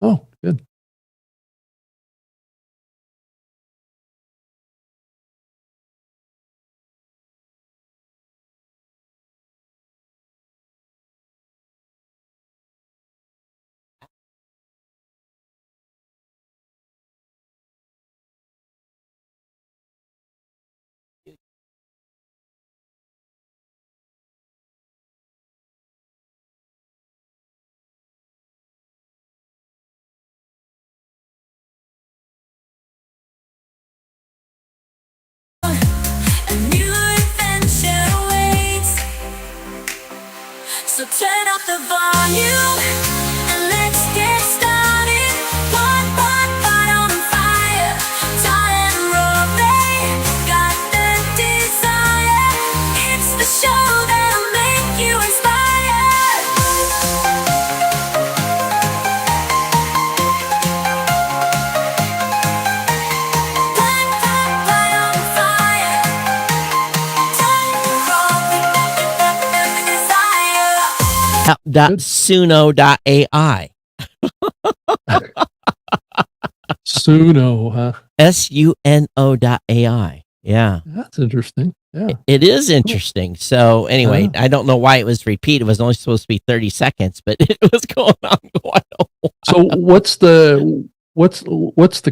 Oh, good. A new adventure awaits. So turn up the volume and let's get started. One pot on fire. Todd and Robbie got the desire. It's the show that'll make you inspired. Pot on fire. Todd and Robbie got the desire. Suno.ai. Suno, huh? Suno.ai. Yeah. That's interesting. Yeah. It is interesting. So anyway, I don't know why it was repeat. It was only supposed to be 30 seconds, but it was going on quite a while. So what's the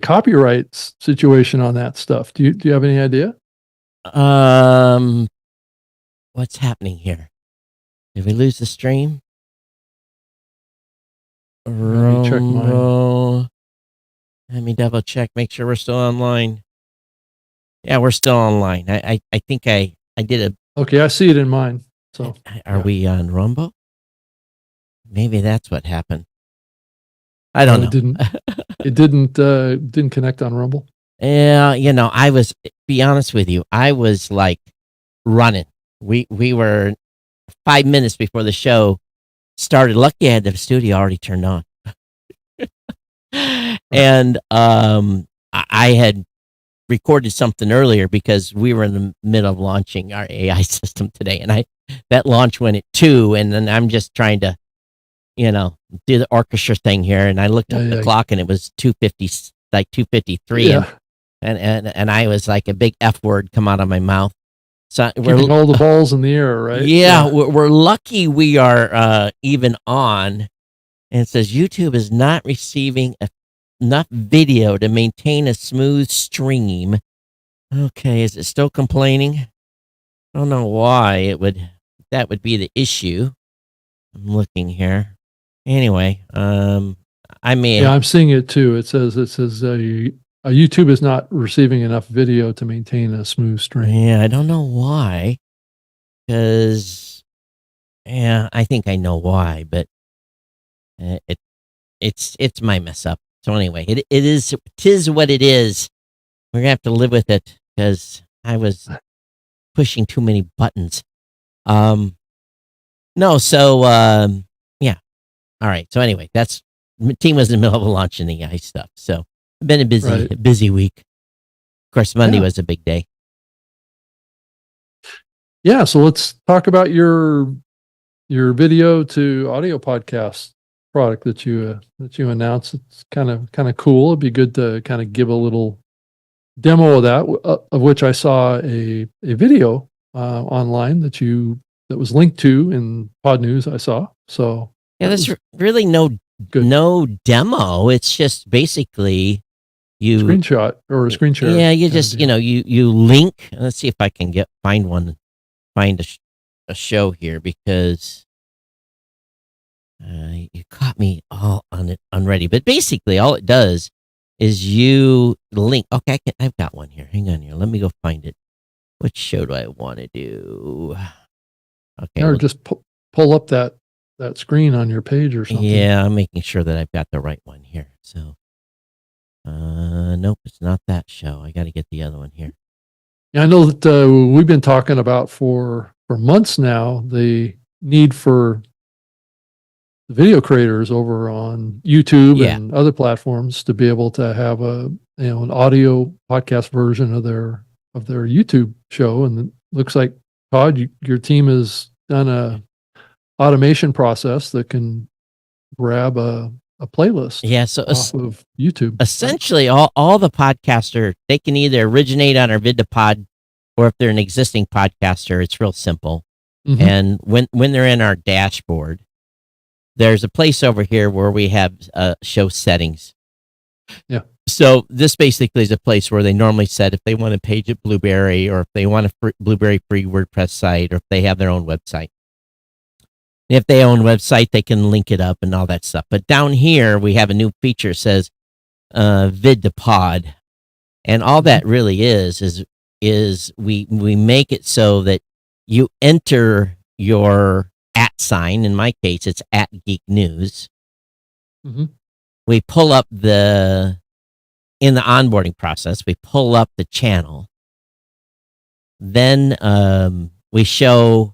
copyright situation on that stuff? Do you have any idea? What's happening here? Did we lose the stream? Let me check mine. Let me double check, make sure we're still online. Yeah, we're still online. I think I did Okay, I see it in mine. So Are we on Rumble? Maybe that's what happened. I don't know. It didn't connect on Rumble. Yeah, be honest with you, I was like running. We were 5 minutes before the show started. Lucky I had the studio already turned on. And I had recorded something earlier because we were in the middle of launching our AI system today, and that launch went at 2, and then I'm just trying to, do the orchestra thing here, and I looked at the clock, and it was 2:50, like 2:53, and I was like a big F word come out of my mouth. So keeping all the balls in the air, right? Yeah, we're lucky we are even on, and it says YouTube is not receiving enough video to maintain a smooth stream. Okay, is it still complaining? I don't know why that would be the issue. I'm looking here. Anyway, I'm seeing it too. It says YouTube is not receiving enough video to maintain a smooth stream. Yeah, I don't know why. Because I think I know why, but it's my mess up. So anyway, tis what it is. We're gonna have to live with it because I was pushing too many buttons. Yeah. All right. So anyway, team was in the middle of launching the AI stuff. So it's been a busy week. Of course, Monday was a big day. Yeah. So let's talk about your video to audio podcast product that you announced. It's kind of cool. It'd be good to kind of give a little demo of that, of which I saw a video online that was linked to in Pod News. I saw. So yeah, there's really no demo. It's just basically you screenshot or a screen share. Yeah, you just you link. Let's see if I can find a show here because you caught me all unready. But basically, all it does is you link. Okay, I've got one here. Hang on here. Let me go find it. What show do I want to do? Okay, or just pull up that screen on your page or something. Yeah, I'm making sure that I've got the right one here. So, nope, it's not that show. I got to get the other one here. Yeah, I know that we've been talking about for months now the need for the video creators over on YouTube and other platforms to be able to have an audio podcast version of their YouTube show. And it looks like, Todd, your team has done a automation process that can grab a a playlist Yeah. So off of YouTube. right? essentially, all the podcaster, they can either originate on our vid2pod, or if they're an existing podcaster, it's real simple. Mhm. And when they're in our dashboard, there's a place over here where we have show settings. Yeah. So this basically is a place where they normally set if they want a page at Blueberry, or if they want a Blueberry free WordPress site, or if they have their own website. If they own a website, they can link it up and all that stuff. But down here, we have a new feature that says vid2pod. And all that really is we make it so that you enter your @ sign. In my case, it's @Geek News. Mhm. We pull up in the onboarding process, we pull up the channel. Then we show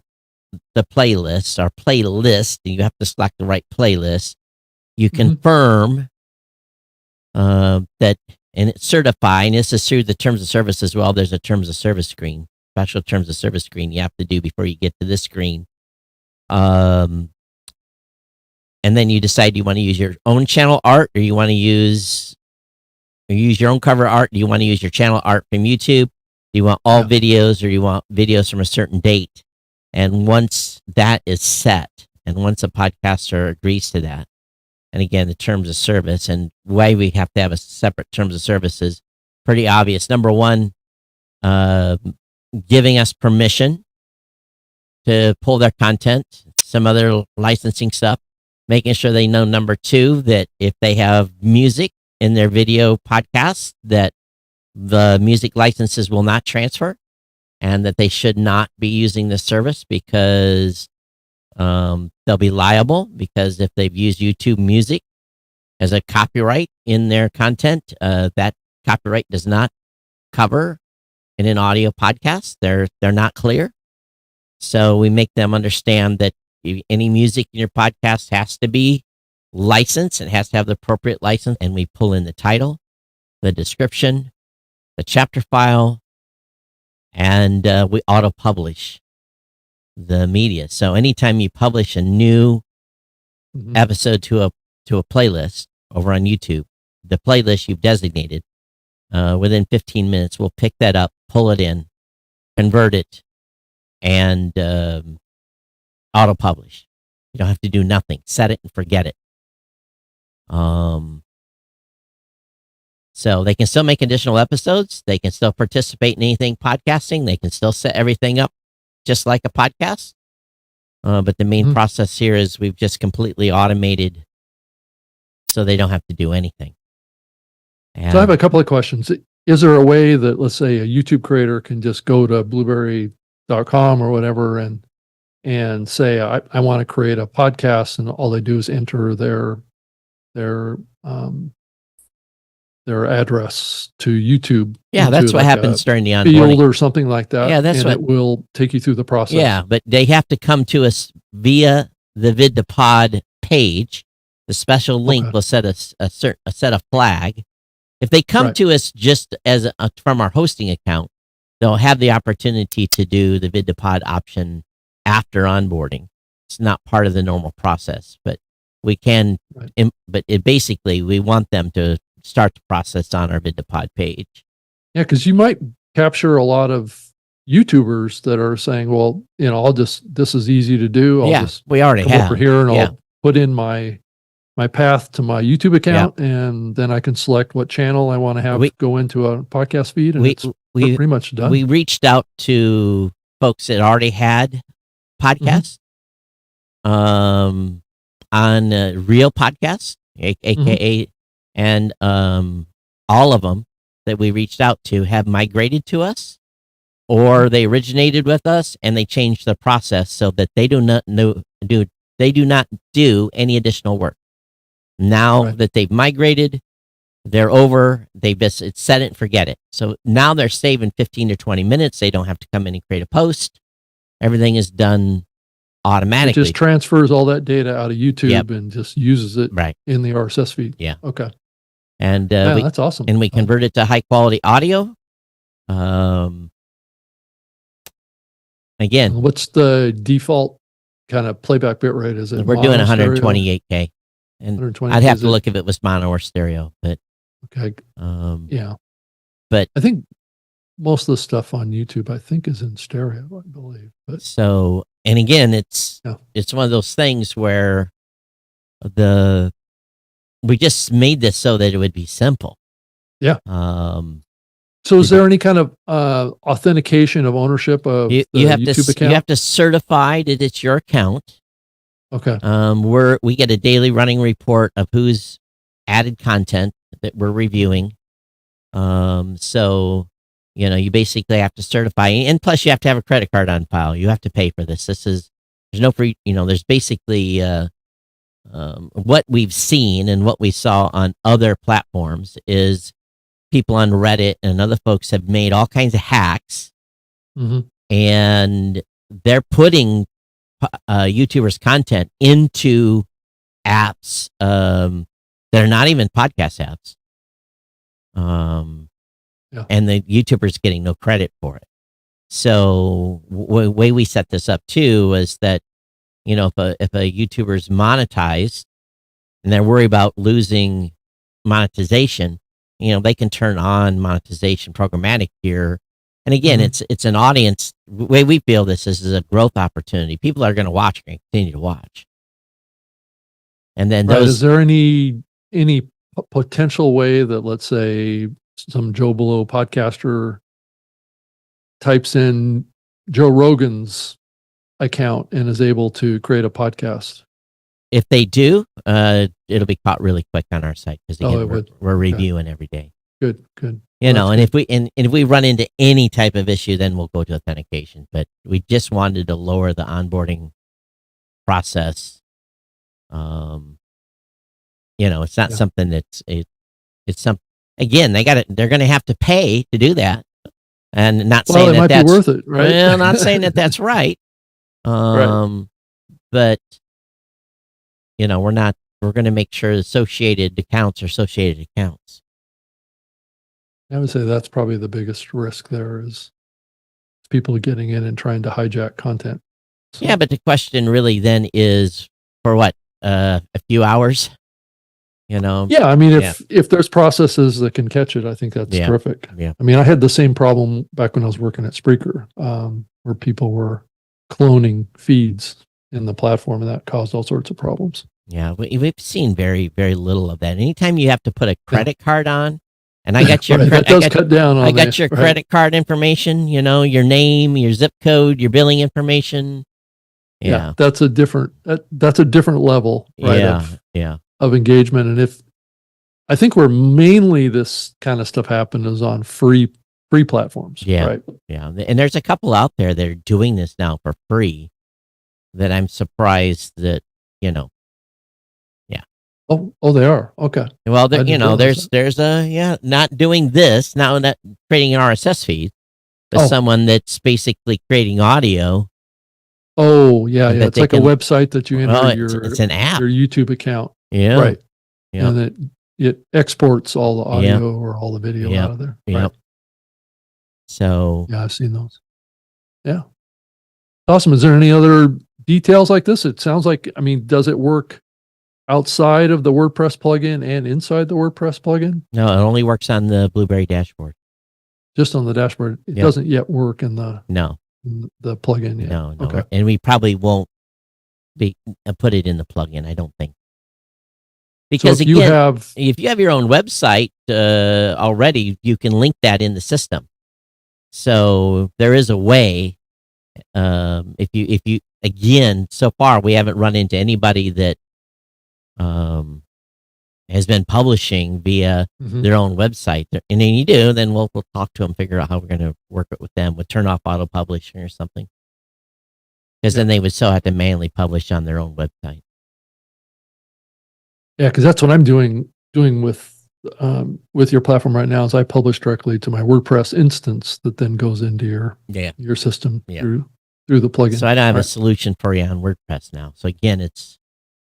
the playlist, our playlist, and you have to select the right playlist. You confirm that, and it's certifying. This is through the terms of service as well. There's a terms of service screen, special terms of service screen you have to do before you get to this screen. And then you decide, do you want to use your own channel art, or you want to use your own cover art? Do you want to use your channel art from YouTube? Do you want all videos, or you want videos from a certain date? And once that is set, and once a podcaster agrees to that, and again, the terms of service, and why we have to have a separate terms of service is pretty obvious. Number one, giving us permission to pull their content, some other licensing stuff, making sure they know, number two, that if they have music in their video podcast, that the music licenses will not transfer, and that they should not be using the service because they'll be liable, because if they've used YouTube music as a copyright in their content, that copyright does not cover in an audio podcast. They're not clear. So we make them understand that any music in your podcast has to be licensed. It has to have the appropriate license, and we pull in the title, the description, the chapter file, and we auto-publish the media. So anytime you publish a new episode to a playlist over on YouTube, the playlist you've designated, within 15 minutes, we'll pick that up, pull it in, convert it, and auto-publish. You don't have to do nothing. Set it and forget it. So they can still make additional episodes. They can still participate in anything podcasting. They can still set everything up just like a podcast. But the main process here is we've just completely automated, so they don't have to do anything. And So I have a couple of questions. Is there a way that, let's say, a YouTube creator can just go to blueberry.com or whatever and say, I want to create a podcast, and all they do is enter their address to YouTube? yeah, that's into what like happens a during the field onboarding. or something like that. Yeah, that's and what- it will take you through the process. Yeah, but they have to come to us via the vid2pod page. The special link Okay. will set a flag. If they come Right. to us just as from our hosting account, they'll have the opportunity to do the vid2pod option after onboarding. It's not part of the normal process, but we can. Right. But basically, we want them to start the process on our vid2pod page. Yeah, because you might capture a lot of YouTubers that are saying, well, this is easy to do. I'll just we already come have. over here and Yeah. I'll put in my path to my YouTube account, and then I can select what channel I want to have go into a podcast feed, and it's we pretty much done. We reached out to folks that already had podcasts on Real Podcasts, aka, and all of them that we reached out to have migrated to us, or they originated with us and they changed the process so that they do not do any additional work. Now Right. that they've migrated, they're over. It's set it and forget it. So now they're saving 15 to 20 minutes. They don't have to come in and create a post. Everything is done It automatically. just transfers all that data out of YouTube Yep. and just uses it Right. in the RSS feed. Yeah. Okay. And Yeah, we that's awesome. and we convert it to high quality audio. Again, What's the default kind of playback bit rate? Is it we're doing mono, stereo? 128K. And 120. I'd have Is to it- look if it was mono or stereo, but Okay. Yeah. but I think most of the stuff on YouTube, I think, is in stereo, I believe. But so, and again, it's Yeah. it's one of those things where we just made this so that it would be simple. Yeah. you so is there any kind of authentication of ownership of You the have YouTube to account? you have to certify that it's your account. Okay. We get a daily running report of who's added content that we're reviewing. So you basically have to certify, and plus you have to have a credit card on file. You have to pay for this. There's no free. There's basically what we've seen and what we saw on other platforms is people on Reddit and other folks have made all kinds of hacks, hmm and they're putting YouTubers' content into apps that are not even podcast apps. Yeah. And the YouTuber's getting no credit for it. So the way we set this up too was that, if a YouTuber's monetized and they're worried about losing monetization, they can turn on monetization programmatic here. And again, Mhm. it's an audience. The way we feel this is a growth opportunity. People are going to watch and continue to watch. And then Right. those, Is there any potential way that, let's say, some Joe Blow podcaster types in Joe Rogan's account and is able to create a podcast? if they do, it'll be caught really quick on our site because Oh, again, it would. we're reviewing every day. Good. Good. And Well, that's if we run into any type of issue, then we'll go to authentication. But we just wanted to lower the onboarding process. It's not Yeah. something it's some. Again, they're going to have to pay to do that, and not Well, saying it might that be that's worth it, right? well, not saying that that's right. But we're going to make sure associated accounts are associated accounts. I would say that's probably the biggest risk there is people getting in and trying to hijack content. So, Yeah, but the question really then is for what? A few hours? yeah, I mean, if there's processes that can catch it, I think that's Yeah. terrific. Yeah. I mean, I had the same problem back when I was working at Spreaker, where people were cloning feeds in the platform, and that caused all sorts of problems. Yeah, we've seen very, very little of that. Anytime you have to put a credit card on, and I got your Right, that does cut down on I got the- your right. credit card information, your name, your zip code, your billing information. Yeah. That's a different level, right? Yeah. Of engagement. And I think where mainly this kind of stuff happened is on free platforms. Yeah. Right. Yeah. And there's a couple out there that are doing this now for free that I'm surprised that, Oh, they are. Okay. well, I didn't realize there's not doing this, not creating an RSS feed, but Oh. someone that's basically creating audio. Oh, yeah. And Yeah. that It's they like a can- website that you enter It's an app. your YouTube account. Yeah. Right. Yeah. And it exports all the Yeah. audio or all the video Yeah. out of there. Yeah. Right. So Yeah. I've seen those. Yeah. Awesome. Is there any other details like this? It sounds like, I mean, does it work outside of the WordPress plugin and inside the WordPress plugin? no, it only works on the Blueberry dashboard. Just on the dashboard. It Yeah. doesn't yet work in the No, plugin yet. no. Okay. And we probably won't put it in the plugin, I don't think. Because so if you again, have, if you have your own website already, you can link that in the system. So there is a way. If you again, so far we haven't run into anybody that has been publishing via Mhm. their own website. And then you do, then we'll talk to them, figure out how we're going to work it with them, with turn off auto publishing or something. Because then they would still have to manually publish on their own website. yeah, because that's what I'm doing with your platform right now is I publish directly to my WordPress instance that then goes into your system Yeah. through the plugin. So I don't have a Right. solution for you on WordPress now. So again,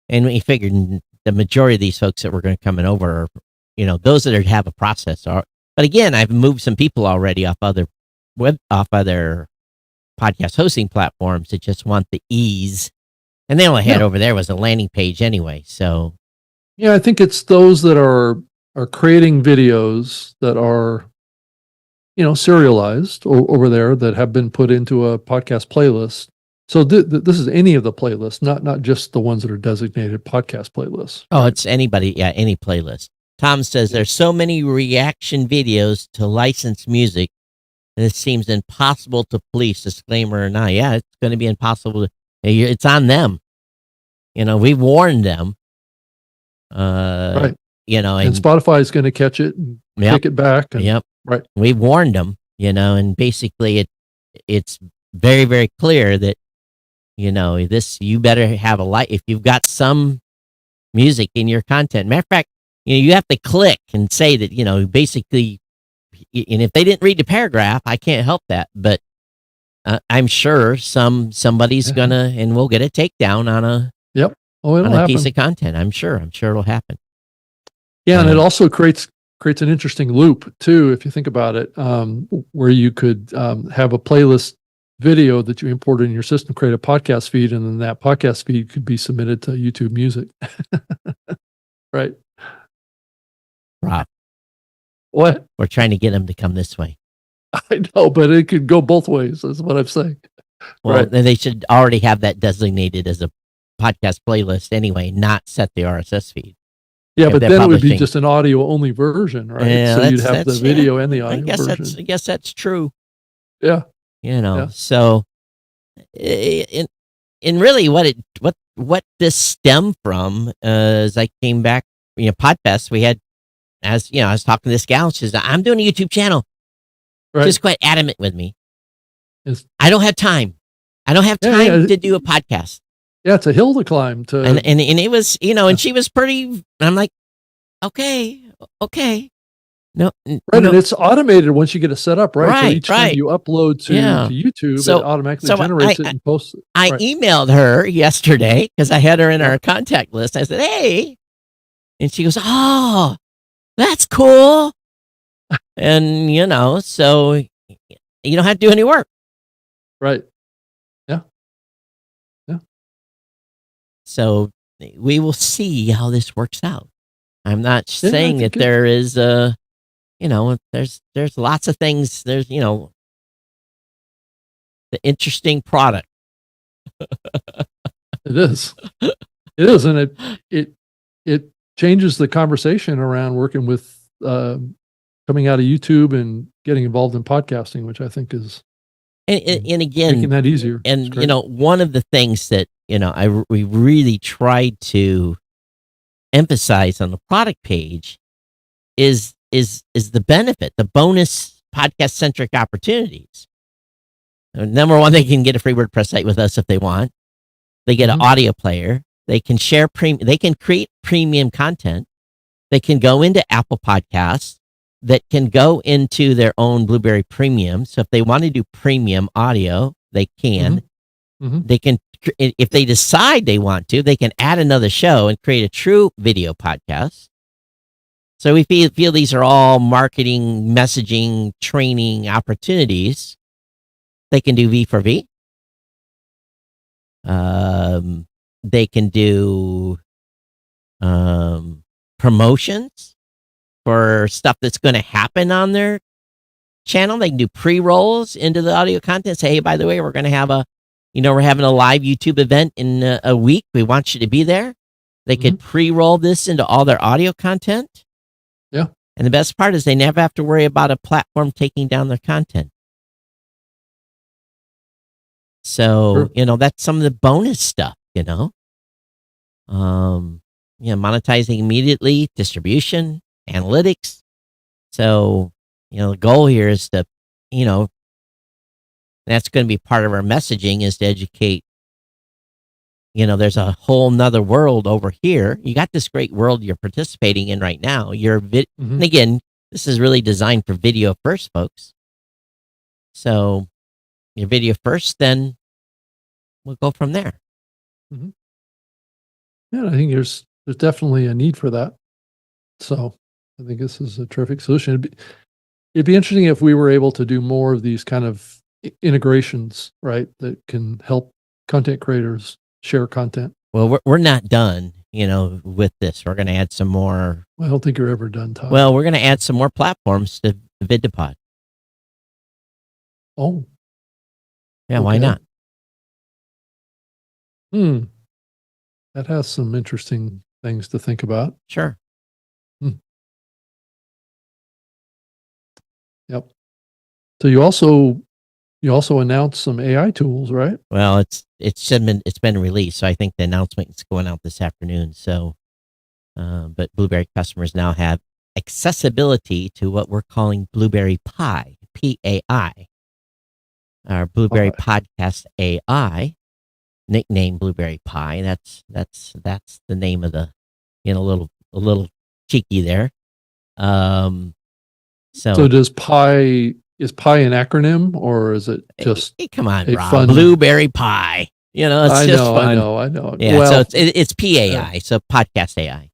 and we figured the majority of these folks that were going to come in over are, those that have a process are, but again, I've moved some people already off other podcast hosting platforms that just want the ease, and they only had Yeah. over there was a landing page anyway. So Yeah, I think it's those that are creating videos that are, serialized over there that have been put into a podcast playlist. So this is any of the playlists, not just the ones that are designated podcast playlists. Oh, it's anybody. Yeah, any playlist. Tom says there's so many reaction videos to licensed music, and it seems impossible to police. Disclaimer or not. Yeah, it's going to be impossible. It's on them. We warned them. Right. And Spotify is going to catch it and take it back. And, Yep. Right. We warned them. And basically it's very, very clear that you better have if you've got some music in your content. Matter of fact, you have to click and say that, basically, and if they didn't read the paragraph, I can't help that. But I'm sure somebody's gonna, and we'll get a takedown on a piece of content. I'm sure it'll happen. Yeah, and it also creates an interesting loop too, if you think about it, where you could have a playlist video that you import in your system, create a podcast feed, and then that podcast feed could be submitted to YouTube Music. Right. Rob, what? We're trying to get them to come this way. I know, but it could go both ways. That's what I'm saying. Well, then they should already have that designated as a podcast playlist anyway, not set the RSS feed. Yeah, but then it would be just an audio only version, right? Yeah, so you'd have the video and the audio version. I guess that's true. Yeah. So in really what this stemmed from as I came back, Podfest, we had, as I was talking to this gal, she says, I'm doing a YouTube channel. Right. She's quite adamant with me. I don't have time. I don't have time to do a podcast. Yeah, it's a hill to climb to, and it was, and she was pretty, and I'm like, okay. No, right, and it's automated once you get it set up, right? So each time you upload to YouTube, it automatically generates it and posts it. I emailed her yesterday because I had her in our contact list. I said, hey, and she goes, oh, that's cool. And, so you don't have to do any work. Right. Yeah. Yeah. So we will see how this works out. I'm not saying that there is there's lots of things. There's, the interesting product. It is. It is. And it changes the conversation around working with, coming out of YouTube and getting involved in podcasting, which I think is, and again, making that easier. And, one of the things that, we really tried to emphasize on the product page is the benefit, the bonus podcast centric opportunities. Number one, they can get a free WordPress site with us if they want. They get an audio player. They can share they can create premium content. They can go into Apple Podcasts that can go into their own Blueberry Premium. So if they want to do premium audio, they can. They can, if they decide they want to, they can add another show and create a true video podcast. So we feel these are all marketing, messaging, training opportunities. They can do V4V. They can do promotions for stuff that's going to happen on their channel. They can do pre-rolls into the audio content. Say, hey, by the way, we're going to have we're having a live YouTube event in a week. We want you to be there. They could pre-roll this into all their audio content. Yeah. And the best part is they never have to worry about a platform taking down their content. So, that's some of the bonus stuff, monetizing immediately, distribution, analytics. So, the goal here is to, that's going to be part of our messaging, is to educate. There's a whole nother world over here. You got this great world you're participating in right now. And again, this is really designed for video first, folks. So your video first, then we'll go from there. Yeah, I think there's definitely a need for that. So I think this is a terrific solution. It'd be interesting if we were able to do more of these kind of integrations, right, that can help content creators share content. Well, we're not done. with this. We're going to add some more. I don't think you're ever done, Todd. Well, we're going to add some more platforms to VidDepod. Oh. Yeah, why Okay. not? That has some interesting things to think about. Sure. Yep. So you also announced some AI tools, right? Well, it's been released, so I think the announcement is going out this afternoon. So, but Blueberry customers now have accessibility to what we're calling Blueberry Pi, PAI, our Blueberry Podcast AI, nicknamed Blueberry Pi. That's the name of the, a little cheeky there. So does Pi is Pi an acronym, or is it just come on, a Rob, fun Blueberry Pi? It's I just know, fun. I know. Yeah, well, so it's PAI, so Podcast AI.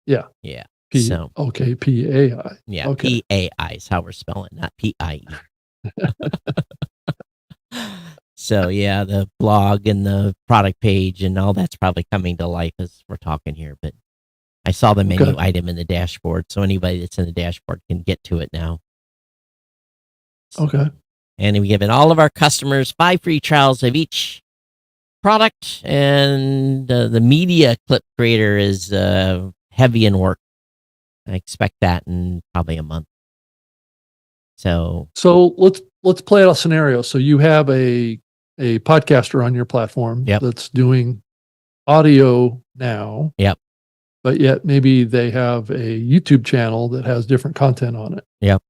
Yeah. Yeah. Okay, PAI. Yeah, okay. PAI is how we're spelling, not PIE. So yeah, the blog and the product page and all that's probably coming to life as we're talking here. But I saw the menu item in the dashboard, so anybody that's in the dashboard can get to it now. Okay. And we've given all of our customers 5 free trials of each product, and the media clip creator is heavy in work. I expect that in probably a month. So let's play out a scenario. So you have a podcaster on your platform that's doing audio now. Yep. But yet maybe they have a YouTube channel that has different content on it. Yep.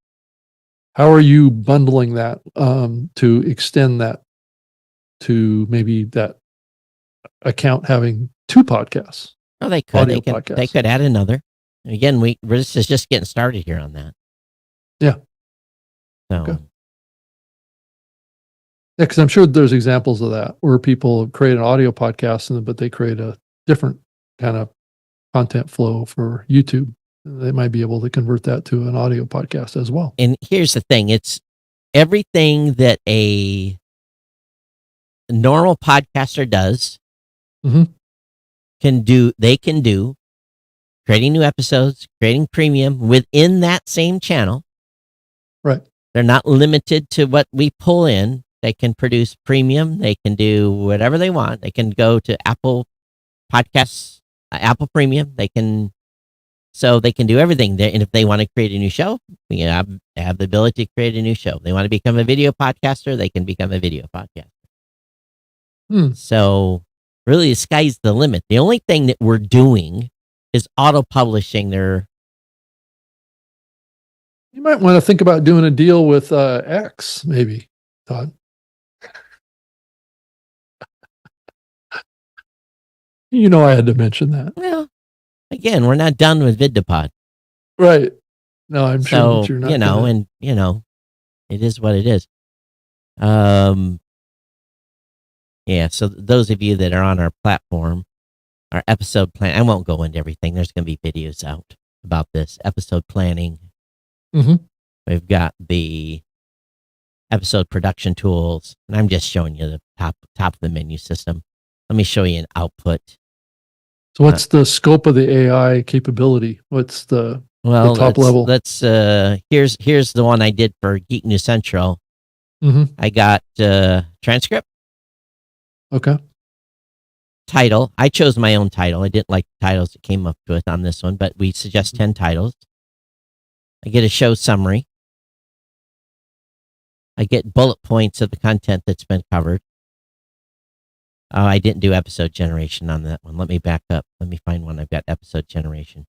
How are you bundling that to extend that to maybe that account having 2 podcasts? Oh, they could. They could add another. Again, this is just getting started here on that. Yeah. So. Okay. Yeah, because I'm sure there's examples of that where people create an audio podcast, but they create a different kind of content flow for YouTube. They might be able to convert that to an audio podcast as well. And here's the thing. It's everything that a normal podcaster does they can do, creating new episodes, creating premium within that same channel. Right. They're not limited to what we pull in. They can produce premium. They can do whatever they want. They can go to Apple Podcasts, Apple Premium. They can do everything. And if they want to create a new show, we have the ability to create a new show. If they want to become a video podcaster, they can become a video podcaster. So really, the sky's the limit. The only thing that we're doing is auto-publishing their. You might want to think about doing a deal with X, maybe, Todd. I had to mention that. Well, again, we're not done with VidDepod. Right. No, I'm sure that you're not. It is what it is. Yeah, so those of you that are on our platform, our episode plan, I won't go into everything. There's going to be videos out about this episode planning. We've got the episode production tools, and I'm just showing you the top of the menu system. Let me show you an output. So what's the scope of the AI capability? What's the top level? Let's here's the one I did for Geek News Central. I got transcript. Okay. Title. I chose my own title. I didn't like the titles that came up with on this one, but we suggest 10 titles. I get a show summary. I get bullet points of the content that's been covered. Oh, I didn't do episode generation on that one. Let me back up. Let me find one. I've got episode generation.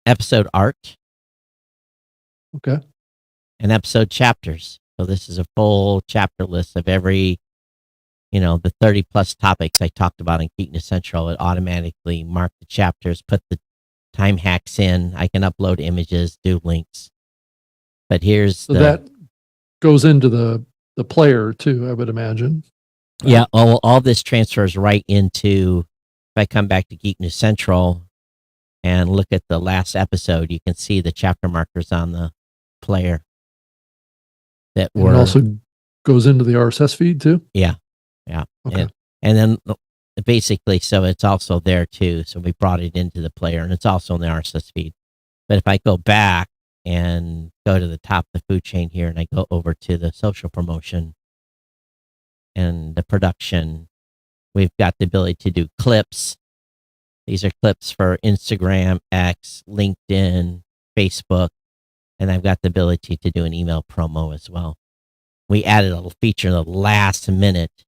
Episode art. Okay. And episode chapters. So this is a full chapter list of every, the 30 plus topics I talked about in Geek News Central. It automatically marked the chapters, put the time hacks in. I can upload images, do links. But here's that goes into the player too, I would imagine. Yeah, all this transfers right into, if I come back to Geek News Central and look at the last episode, you can see the chapter markers on the player. That were also goes into the RSS feed too? Yeah, Yeah. Okay. And then basically, so it's also there too. So we brought it into the player, and it's also in the RSS feed. But if I go back and go to the top of the food chain here, and I go over to the social promotion and the production, we've got the ability to do clips. These are clips for Instagram, X, LinkedIn, Facebook, and I've got the ability to do an email promo as well. We added a little feature in the last minute,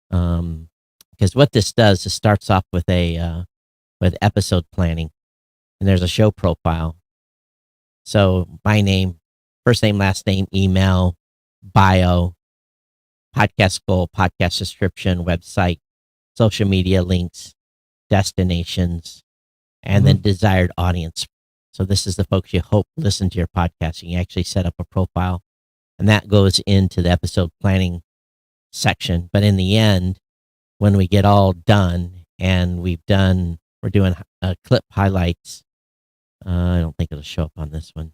because what this does is starts off with with episode planning, and there's a show profile. So my name, first name, last name, email, bio, podcast goal, podcast description, website, social media links, destinations, and then desired audience. So this is the folks you hope listen to your podcast. You actually set up a profile, and that goes into the episode planning section. But in the end, when we get all done and we're doing clip highlights. I don't think it'll show up on this one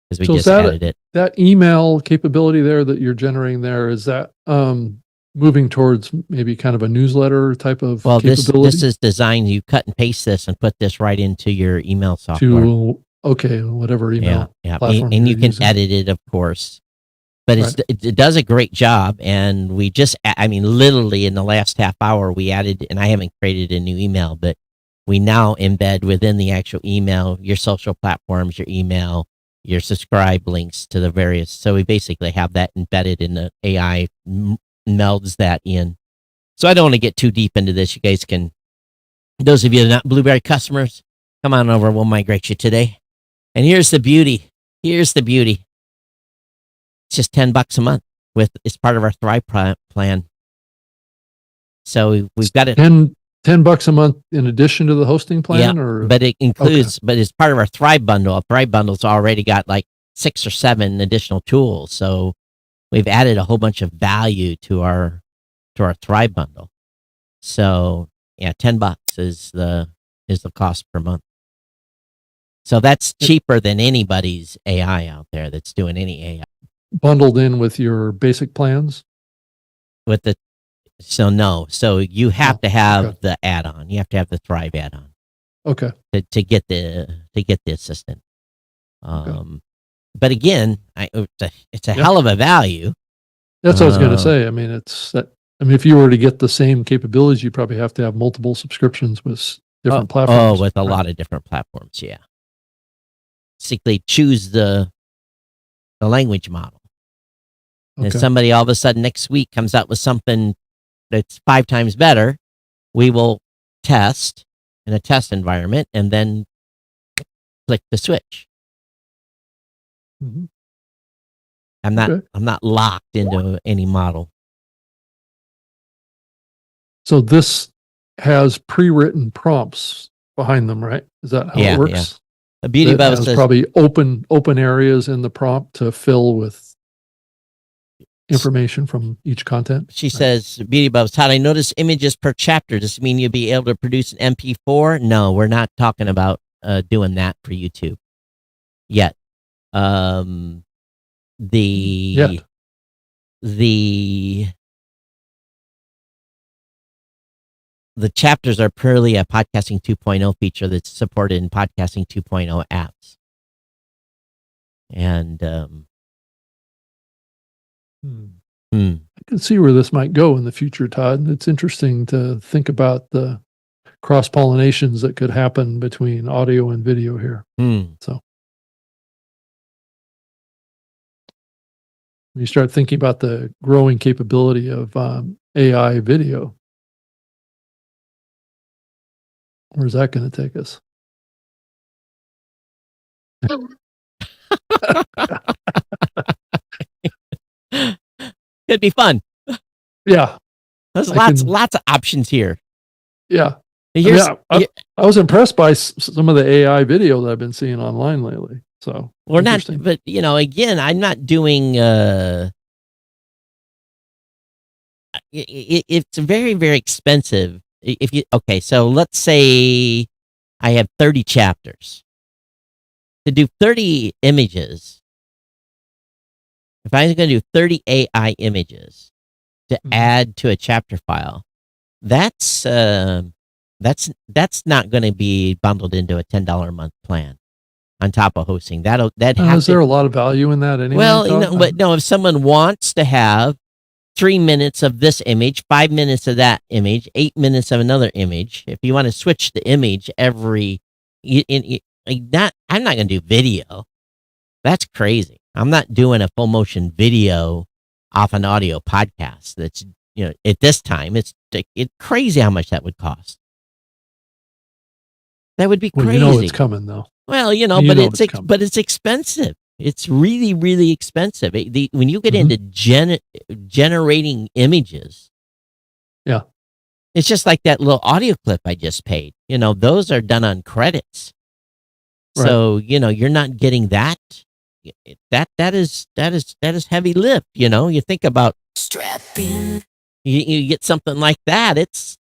because we just added it. That email capability there that you're generating there, is that moving towards maybe kind of a newsletter type of capability? This is designed, you cut and paste this and put this right into your email software. Whatever email platform and you can using. edit it, of course. But it does a great job, and we just, literally in the last half hour, we added, and I haven't created a new email, but we now embed within the actual email your social platforms, your email, your subscribe links to the various. So we basically have that embedded in the AI, melds that in. So I don't want to get too deep into this. You guys can, those of you that are not Blueberry customers, come on over. We'll migrate you today. And here's the beauty. It's just $10 a month. It's part of our Thrive plan. So we've got it. $10 a month in addition to the hosting plan, but it includes, but it's part of our Thrive bundle. Our Thrive bundle's already got like 6 or 7 additional tools. So we've added a whole bunch of value to our Thrive bundle. So yeah, $10 is the cost per month. So that's cheaper than anybody's AI out there that's doing any AI. Bundled in with your basic plans? So you have to have the add-on. You have to have the Thrive add-on. Okay. To get the assistant. But again, it's a hell of a value. That's what I was going to say. I mean, if you were to get the same capabilities, you probably have to have multiple subscriptions with different platforms. With a lot of different platforms. Yeah. Basically, choose the language model. Okay. And if somebody all of a sudden next week comes out with something that's 5 times better, we will test in a test environment and then click the switch. Mm-hmm. I'm not locked into any model. So this has pre-written prompts behind them, right? Is that how it works? Yeah. The beauty about it is probably open areas in the prompt to fill with information from each content. She says, beauty about Todd, I noticed images per chapter. Does it mean you'll be able to produce an MP4? No, we're not talking about doing that for YouTube yet. The chapters are purely a Podcasting 2.0 feature that's supported in Podcasting 2.0 apps. And I can see where this might go in the future, Todd. It's interesting to think about the cross-pollinations that could happen between audio and video here. So when you start thinking about the growing capability of AI video, where's that going to take us? Could be fun. Yeah. There's lots of options here. Yeah. I was impressed by some of the AI video that I've been seeing online lately. So we're not, but again, I'm not doing, it's very, very expensive. So let's say I have 30 chapters. To do 30 images, if I'm going to do 30 AI images, to add to a chapter file, that's not going to be bundled into a $10 a month plan on top of hosting. Is there a lot of value in that anyway? Well, Todd? but no, if someone wants to have 3 minutes of this image, 5 minutes of that image, 8 minutes of another image, if you want to switch the image I'm not going to do video. That's crazy. I'm not doing a full motion video off an audio podcast. That's, at this time, it's crazy how much that would cost. That would be crazy. Well, it's coming though. Well, but it's expensive. It's really, really expensive. When you get into generating images, yeah, it's just like that little audio clip I just paid. Those are done on credits, right. So you're not getting that. That is heavy lift. You think about strapping. You get something like that. It's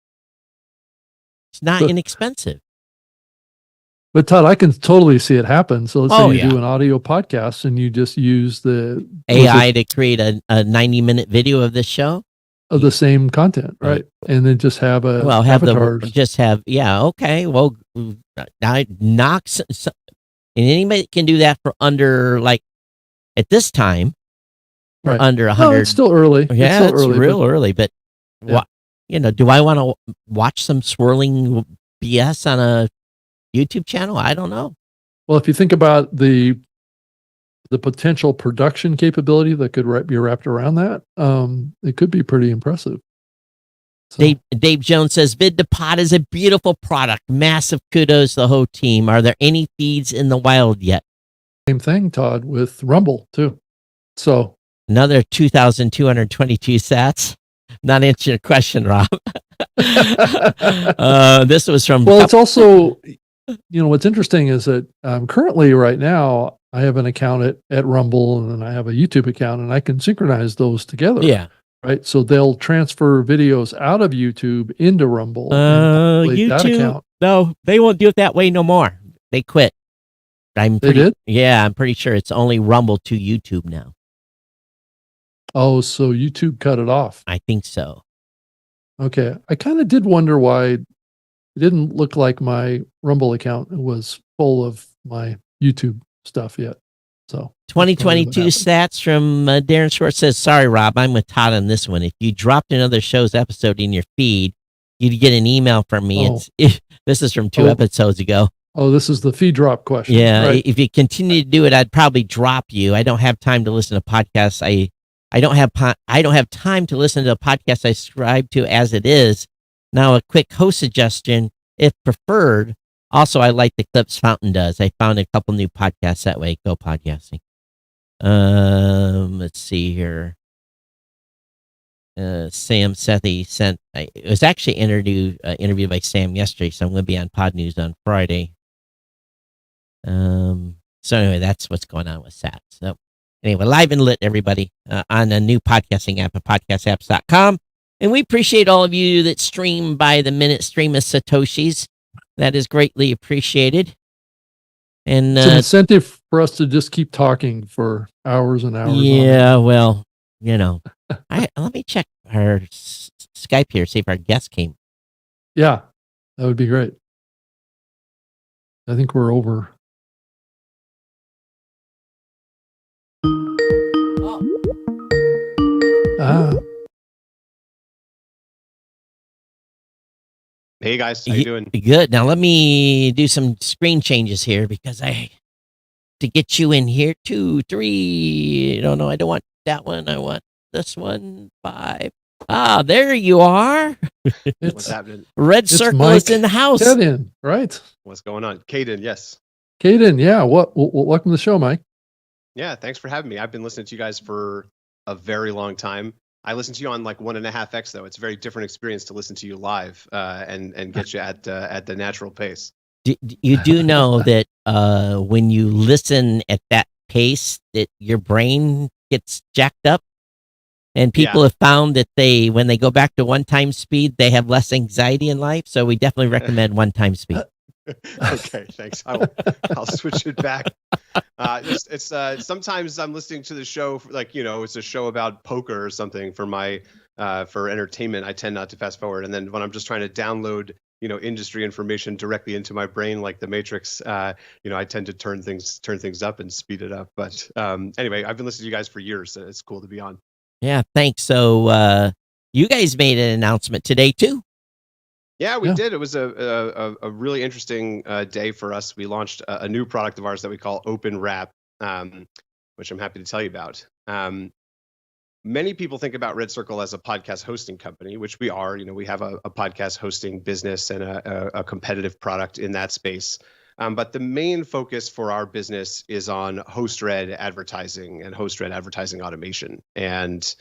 not inexpensive. But Todd, I can totally see it happen. So let's say you yeah. do an audio podcast and you just use the AI to create a 90-minute video of this show of the same content, right? And then just have okay. Well, now knocks, and anybody can do that for under, like, at this time, right, under 100. No, it's still early. Yeah, it's real early. But do I want to watch some swirling BS on a YouTube channel? I don't know. Well, if you think about the potential production capability that could be wrapped around that, it could be pretty impressive. So, Dave Jones says, Vid to Pod is a beautiful product. Massive kudos to the whole team. Are there any feeds in the wild yet? Same thing, Todd, with Rumble too. So another 2,222 sats. Not answering your question, Rob. This was from. Well, it's also, what's interesting is that currently right now I have an account at Rumble and then I have a YouTube account and I can synchronize those together. Yeah. Right. So they'll transfer videos out of YouTube into Rumble. YouTube, that account. No, they won't do it that way no more. They quit. They did? Yeah, I'm pretty sure it's only Rumble to YouTube now. Oh, so YouTube cut it off. I think so. Okay. I kind of did wonder why it didn't look like my Rumble account was full of my YouTube stuff yet. So 2022 stats from Darren Short says, sorry, Rob, I'm with Todd on this one. If you dropped another show's episode in your feed, you'd get an email from me. This is from 2 episodes ago. Oh, this is the feed drop question. Yeah. Right. If you continue to do it, I'd probably drop you. I don't have time to listen to podcasts. I don't have time to listen to a podcast I subscribe to as it is. Now, a quick host suggestion, if preferred. Also, I like the clips Fountain does. I found a couple new podcasts that way. Go podcasting. Let's see here. Sam Sethi sent. It was actually interviewed by Sam yesterday, so I'm going to be on Pod News on Friday. So anyway, that's what's going on with SAT. So anyway, live and lit, everybody, on a new podcasting app at podcastapps.com. And we appreciate all of you that stream by the minute, stream as Satoshis. That is greatly appreciated. And it's an incentive for us to just keep talking for hours and hours. Yeah, well, let me check our Skype here, see if our guest came. Yeah, that would be great. I think we're over. Hey guys, how you doing? Good. Now let me do some screen changes here because to get you in here. 2, 3. No, I don't want that one. I want this one. 5. Ah, there you are. What's happening? Red circle is in the house. Caden, right? What's going on? Caden, yes. Caden, yeah. Welcome to the show, Mike. Yeah, thanks for having me. I've been listening to you guys for a very long time. I listen to you on like 1.5x though. It's a very different experience to listen to you live and get you at the natural pace. You do know that when you listen at that pace, that your brain gets jacked up, and people have found that when they go back to 1 time speed, they have less anxiety in life. So we definitely recommend 1 time speed. Okay, thanks. I'll switch it back. It's sometimes I'm listening to the show like it's a show about poker or something for my for entertainment. I tend not to fast forward, and then when I'm just trying to download industry information directly into my brain like the Matrix, I tend to turn things up and speed it up. But anyway, I've been listening to you guys for years, so it's cool to be on. Yeah, thanks. So you guys made an announcement today too. Yeah, we Yeah. did. It was a really interesting day for us. We launched a new product of ours that we call openwp, which I'm happy to tell you about. Many people think about Red Circle as a podcast hosting company, which we are. We have a podcast hosting business and a competitive product in that space. But the main focus for our business is on host-read advertising and host-read advertising automation. And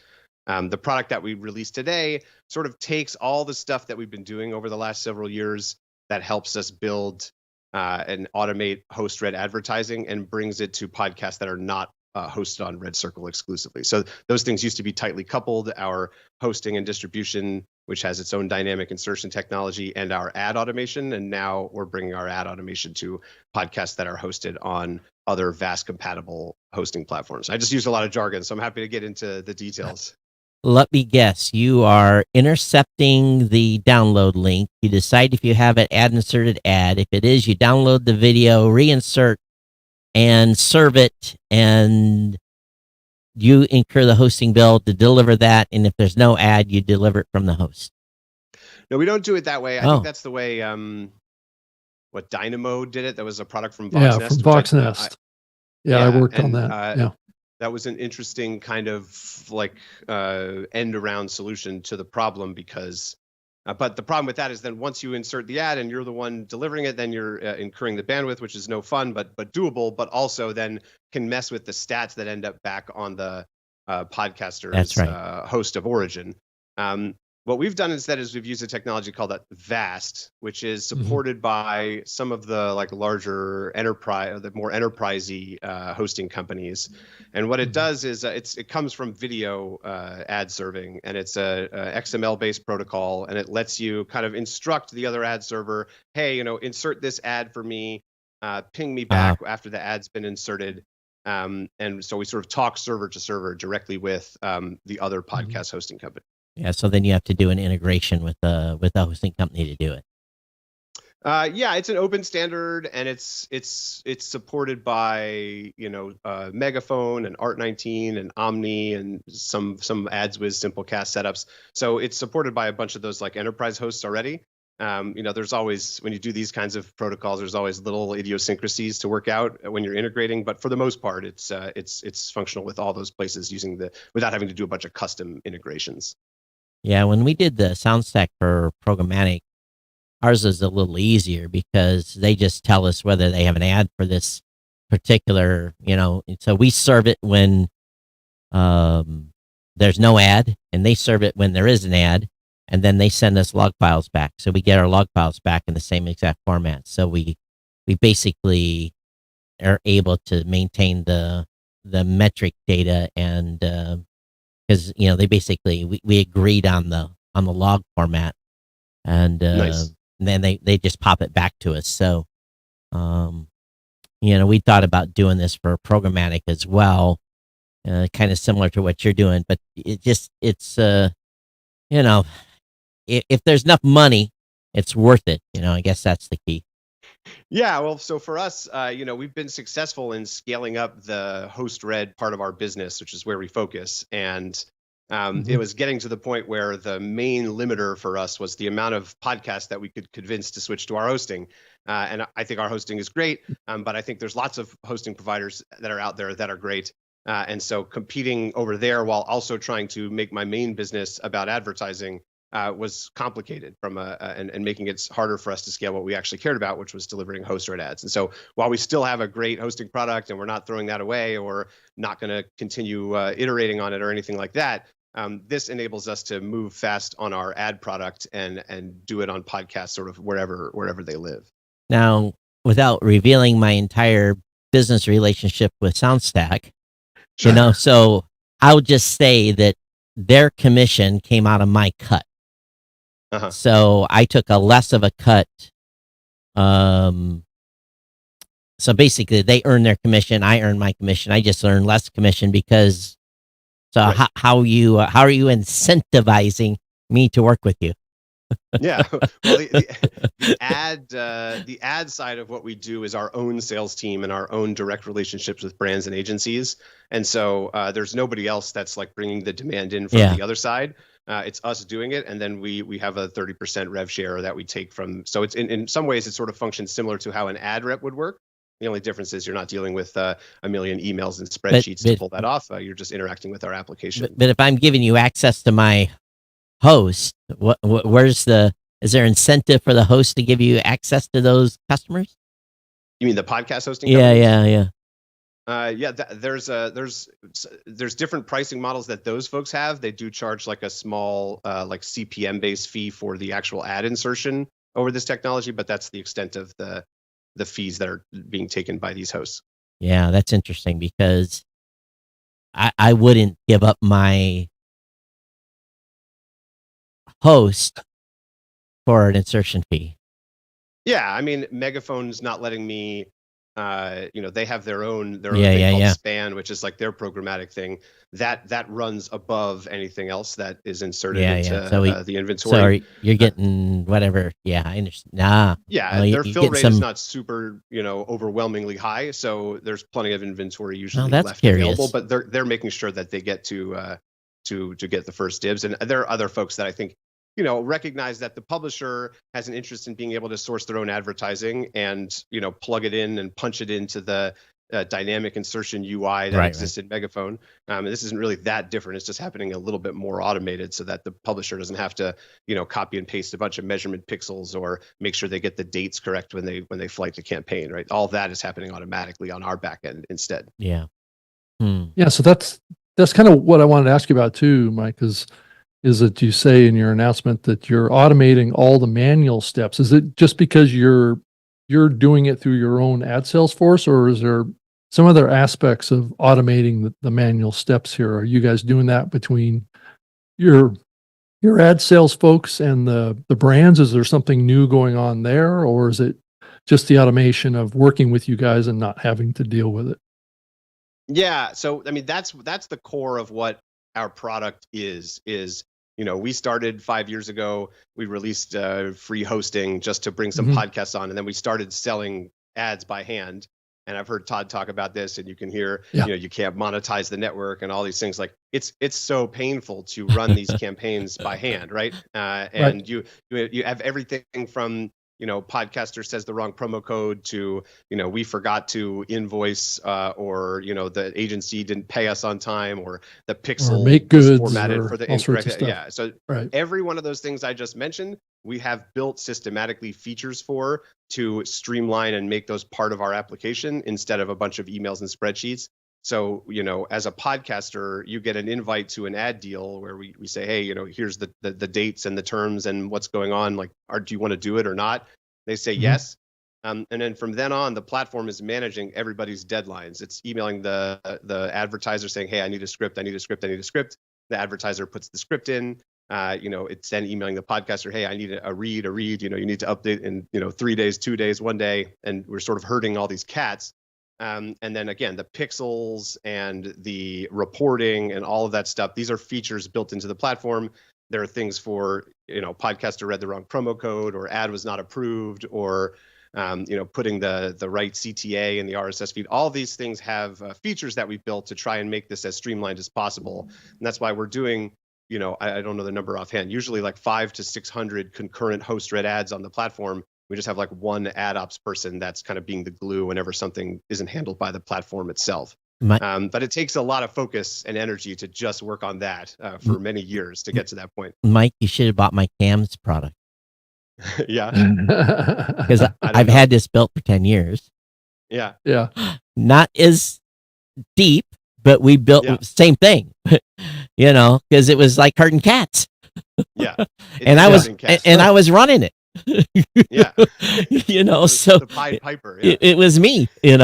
the product that we released today sort of takes all the stuff that we've been doing over the last several years that helps us build and automate host-read advertising and brings it to podcasts that are not hosted on Red Circle exclusively. So those things used to be tightly coupled, our hosting and distribution, which has its own dynamic insertion technology, and our ad automation. And now we're bringing our ad automation to podcasts that are hosted on other VAST compatible hosting platforms. I just used a lot of jargon, so I'm happy to get into the details. Let me guess, you are intercepting the download link. You decide if you have an ad inserted ad. If it is, you download the video, reinsert, and serve it, and you incur the hosting bill to deliver that. And if there's no ad, you deliver it from the host. No, we don't do it that way. I Oh. think that's the way what Dynamo did it. That was a product from Yeah, Voxnest. from Voxnest. I worked on and, that. That was an interesting kind of like end around solution to the problem because, but the problem with that is then once you insert the ad and you're the one delivering it, then you're incurring the bandwidth, which is no fun, but doable, but also then can mess with the stats that end up back on the podcaster's That's right. host of origin. What we've done instead is we've used a technology called thatvast, which is supported by some of the like larger enterprise, the more enterprisey hosting companies. And what it does is it comes from video ad serving, and it's a XML-based protocol, and it lets you kind of instruct the other ad server, hey, insert this ad for me, ping me back after the ad's been inserted. And so we sort of talk server to server directly with the other podcast hosting company. Yeah, so then you have to do an integration with the hosting company to do it. Yeah, it's an open standard, and it's supported by Megaphone and Art19 and Omni and some AdsWiz Simplecast setups. So it's supported by a bunch of those like enterprise hosts already. There's always, when you do these kinds of protocols, there's always little idiosyncrasies to work out when you're integrating. But for the most part, it's functional with all those places without having to do a bunch of custom integrations. Yeah, when we did the Soundstack for programmatic, ours is a little easier because they just tell us whether they have an ad for this particular, so we serve it when there's no ad, and they serve it when there is an ad, and then they send us log files back. So we get our log files back in the same exact format. So we basically are able to maintain the metric data, and because they basically we agreed on the log format, and Nice. and then they just pop it back to us. So we thought about doing this for programmatic as well, kind of similar to what you're doing, but it's if there's enough money, it's worth it. I guess that's the key. Yeah, well, so for us, we've been successful in scaling up the host-read part of our business, which is where we focus. And it was getting to the point where the main limiter for us was the amount of podcasts that we could convince to switch to our hosting. And I think our hosting is great, but I think there's lots of hosting providers that are out there that are great. And so competing over there while also trying to make my main business about advertising was complicated and making it harder for us to scale what we actually cared about, which was delivering host-read ads. And so while we still have a great hosting product and we're not throwing that away or not going to continue iterating on it or anything like that, this enables us to move fast on our ad product and do it on podcasts sort of wherever they live. Now, without revealing my entire business relationship with Soundstack, so I'll just say that their commission came out of my cut. So I took a less of a cut So basically, they earn their commission. I earn my commission. I just earn less commission because. So Right. how are you incentivizing me to work with you? Yeah. Well, the ad side of what we do is our own sales team and our own direct relationships with brands and agencies. And so there's nobody else that's like bringing the demand in from the other side. It's us doing it, and then we have a 30% rev share that we take from. So it's in some ways it sort of functions similar to how an ad rep would work. The only difference is you're not dealing with a million emails and spreadsheets to pull that off. You're just interacting with our application. But if I'm giving you access to my host, is there incentive for the host to give you access to those customers? You mean the podcast hosting? Yeah. There's different pricing models that those folks have. They do charge like a small like CPM based fee for the actual ad insertion over this technology, but that's the extent of the fees that are being taken by these hosts. Yeah, that's interesting because I wouldn't give up my host for an insertion fee. Yeah, I mean, Megaphone's not letting me. They have their own thing called Span, which is like their programmatic thing that runs above anything else that is inserted into the inventory. So you're getting whatever. Yeah, I understand. Their fill rate is not super, overwhelmingly high. So there's plenty of inventory usually left available, but they're making sure that they get to get the first dibs. And there are other folks that I think recognize that the publisher has an interest in being able to source their own advertising and, plug it in and punch it into the dynamic insertion UI that exists in Megaphone. And this isn't really that different. It's just happening a little bit more automated so that the publisher doesn't have to, copy and paste a bunch of measurement pixels or make sure they get the dates correct when they flight the campaign, right? All that is happening automatically on our back end instead. Yeah. Yeah. So that's kind of what I wanted to ask you about too, Mike, is that you say in your announcement that you're automating all the manual steps. Is it just because you're doing it through your own ad sales force, or is there some other aspects of automating the manual steps here? Are you guys doing that between your ad sales folks and the brands? Is there something new going on there, or is it just the automation of working with you guys and not having to deal with it? Yeah. So, I mean, that's the core of what our product is, we started 5 years ago. We released free hosting just to bring some podcasts on. And then we started selling ads by hand. And I've heard Todd talk about this, and you can hear, you can't monetize the network and all these things. Like it's so painful to run these campaigns by hand. Right. And you have everything from, podcaster says the wrong promo code to, we forgot to invoice or, the agency didn't pay us on time, or the pixel was formatted for the incorrect. Yeah. So every one of those things I just mentioned, we have built systematically features for to streamline and make those part of our application instead of a bunch of emails and spreadsheets. So, as a podcaster, you get an invite to an ad deal where we say, hey, here's the dates and the terms and what's going on. Like, do you want to do it or not? They say yes. And then from then on, the platform is managing everybody's deadlines. It's emailing the advertiser saying, hey, I need a script. The advertiser puts the script in. It's then emailing the podcaster, hey, I need a read. You need to update in 3 days, 2 days, 1 day. And we're sort of herding all these cats. And then again, the pixels and the reporting and all of that stuff, these are features built into the platform. There are things for, podcaster read the wrong promo code, or ad was not approved, or, putting the right CTA in the RSS feed. All these things have features that we built to try and make this as streamlined as possible. And that's why we're doing, I don't know the number offhand, usually like 500 to 600 concurrent host read ads on the platform. We just have like one ad ops person that's kind of being the glue whenever something isn't handled by the platform itself. But it takes a lot of focus and energy to just work on that for many years to get to that point. Mike, you should have bought my CAMS product. Yeah. Because I've had this built for 10 years. Yeah. Yeah. Not as deep, but we built the same thing, because it was like herding cats. Yeah. And I was running it. Yeah. So the Pied Piper. Yeah. It was me, and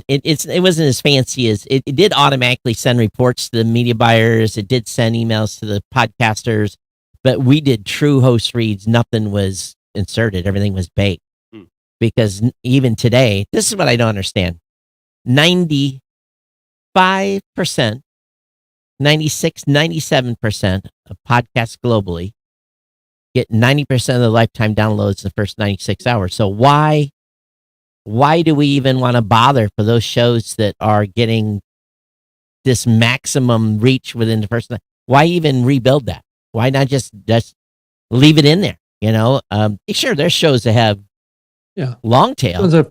it wasn't as fancy as it did automatically send reports to the media buyers. It did send emails to the podcasters, but we did true host reads. Nothing was inserted. Everything was baked. Hmm. Because even today, this is what I don't understand. 95%, 96, 97% of podcasts globally get 90% of the lifetime downloads in the first 96 hours. So why do we even want to bother for those shows that are getting this maximum reach within the first? Why even rebuild that? Why not just leave it in there? Sure, there's shows that have long tail. Ones that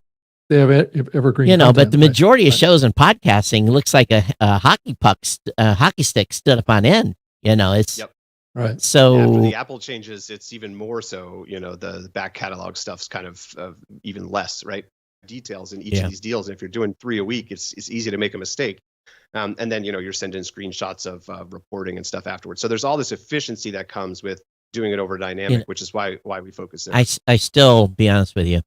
they have evergreen. But the majority of right. shows in podcasting looks like a hockey stick stood up on end. It's Yep. right. So after the Apple changes, it's even more so. The back catalog stuff's kind of even less, right? Details in each of these deals. And if you're doing 3 a week, it's easy to make a mistake. And then you're sending screenshots of reporting and stuff afterwards. So there's all this efficiency that comes with doing it over dynamic, which is why we focus there. I still, be honest with you,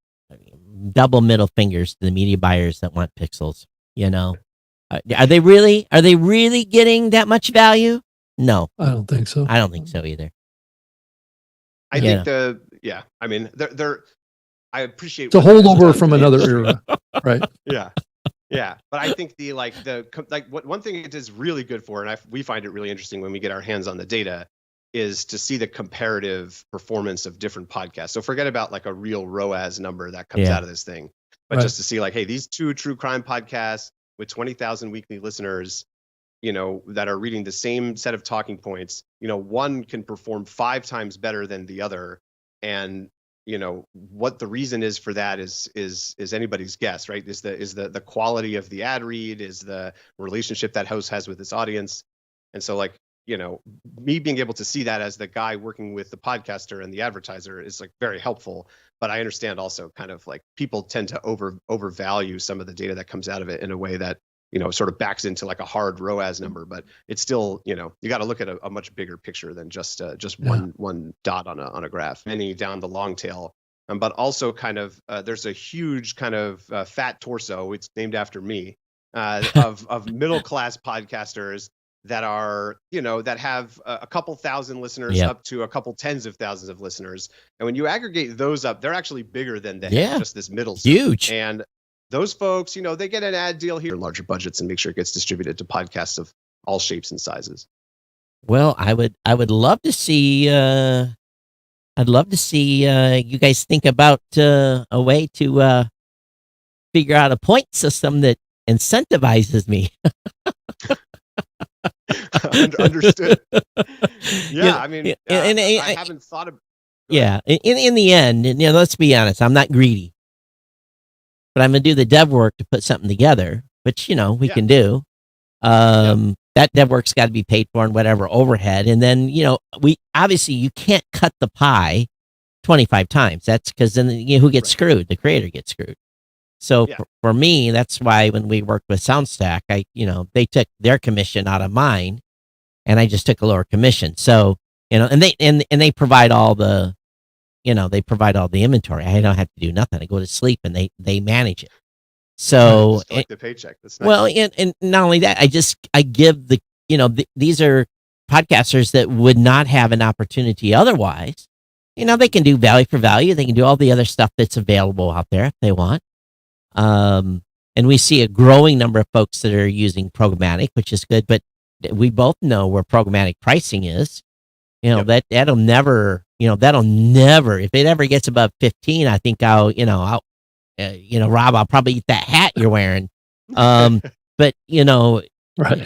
double middle fingers to the media buyers that want pixels. Are they really getting that much value? No, I don't think so. I don't think so either. I think I mean, they're I appreciate it's a holdover from another era, right? Yeah. But I think one thing it is really good for, and we find it really interesting when we get our hands on the data, is to see the comparative performance of different podcasts. So forget about like a real ROAS number that comes out of this thing, but just to see like, hey, these 2 true crime podcasts with 20,000 weekly listeners, that are reading the same set of talking points, one can perform 5 times better than the other. And what the reason is for that is anybody's guess, right? Is the quality of the ad read, is the relationship that host has with its audience. And so like, me being able to see that as the guy working with the podcaster and the advertiser is like very helpful. But I understand also kind of like people tend to overvalue some of the data that comes out of it in a way that, sort of backs into like a hard ROAS number, but it's still, you got to look at a much bigger picture than just one dot on a graph. Many down the long tail, but also kind of there's a huge kind of fat torso. It's named after me of middle class podcasters that are, that have a couple thousand listeners up to a couple tens of thousands of listeners, and when you aggregate those up, they're actually bigger than just this middle huge stuff. And those folks, they get an ad deal here, larger budgets, and make sure it gets distributed to podcasts of all shapes and sizes. Well, I would love to see you guys think about a way to figure out a point system that incentivizes me. Understood. Yeah, I mean, I haven't thought of. Yeah, in the end, let's be honest, I'm not greedy. But I'm going to do the dev work to put something together, which, we can do. That dev work's got to be paid for and whatever overhead. And then, obviously you can't cut the pie 25 times. That's because then who gets screwed? The creator gets screwed. So for me, that's why when we worked with Soundstack, they took their commission out of mine and I just took a lower commission. So, and they provide all the, they provide all the inventory. I don't have to do nothing. I go to sleep and they manage it. So like the paycheck. That's nice. Well, and not only that, I give the, these are podcasters that would not have an opportunity otherwise. They can do value for value. They can do all the other stuff that's available out there if they want. And we see a growing number of folks that are using programmatic, which is good, but we both know where programmatic pricing is. That'll never, if it ever gets above 15, I think Rob, I'll probably eat that hat you're wearing. But right.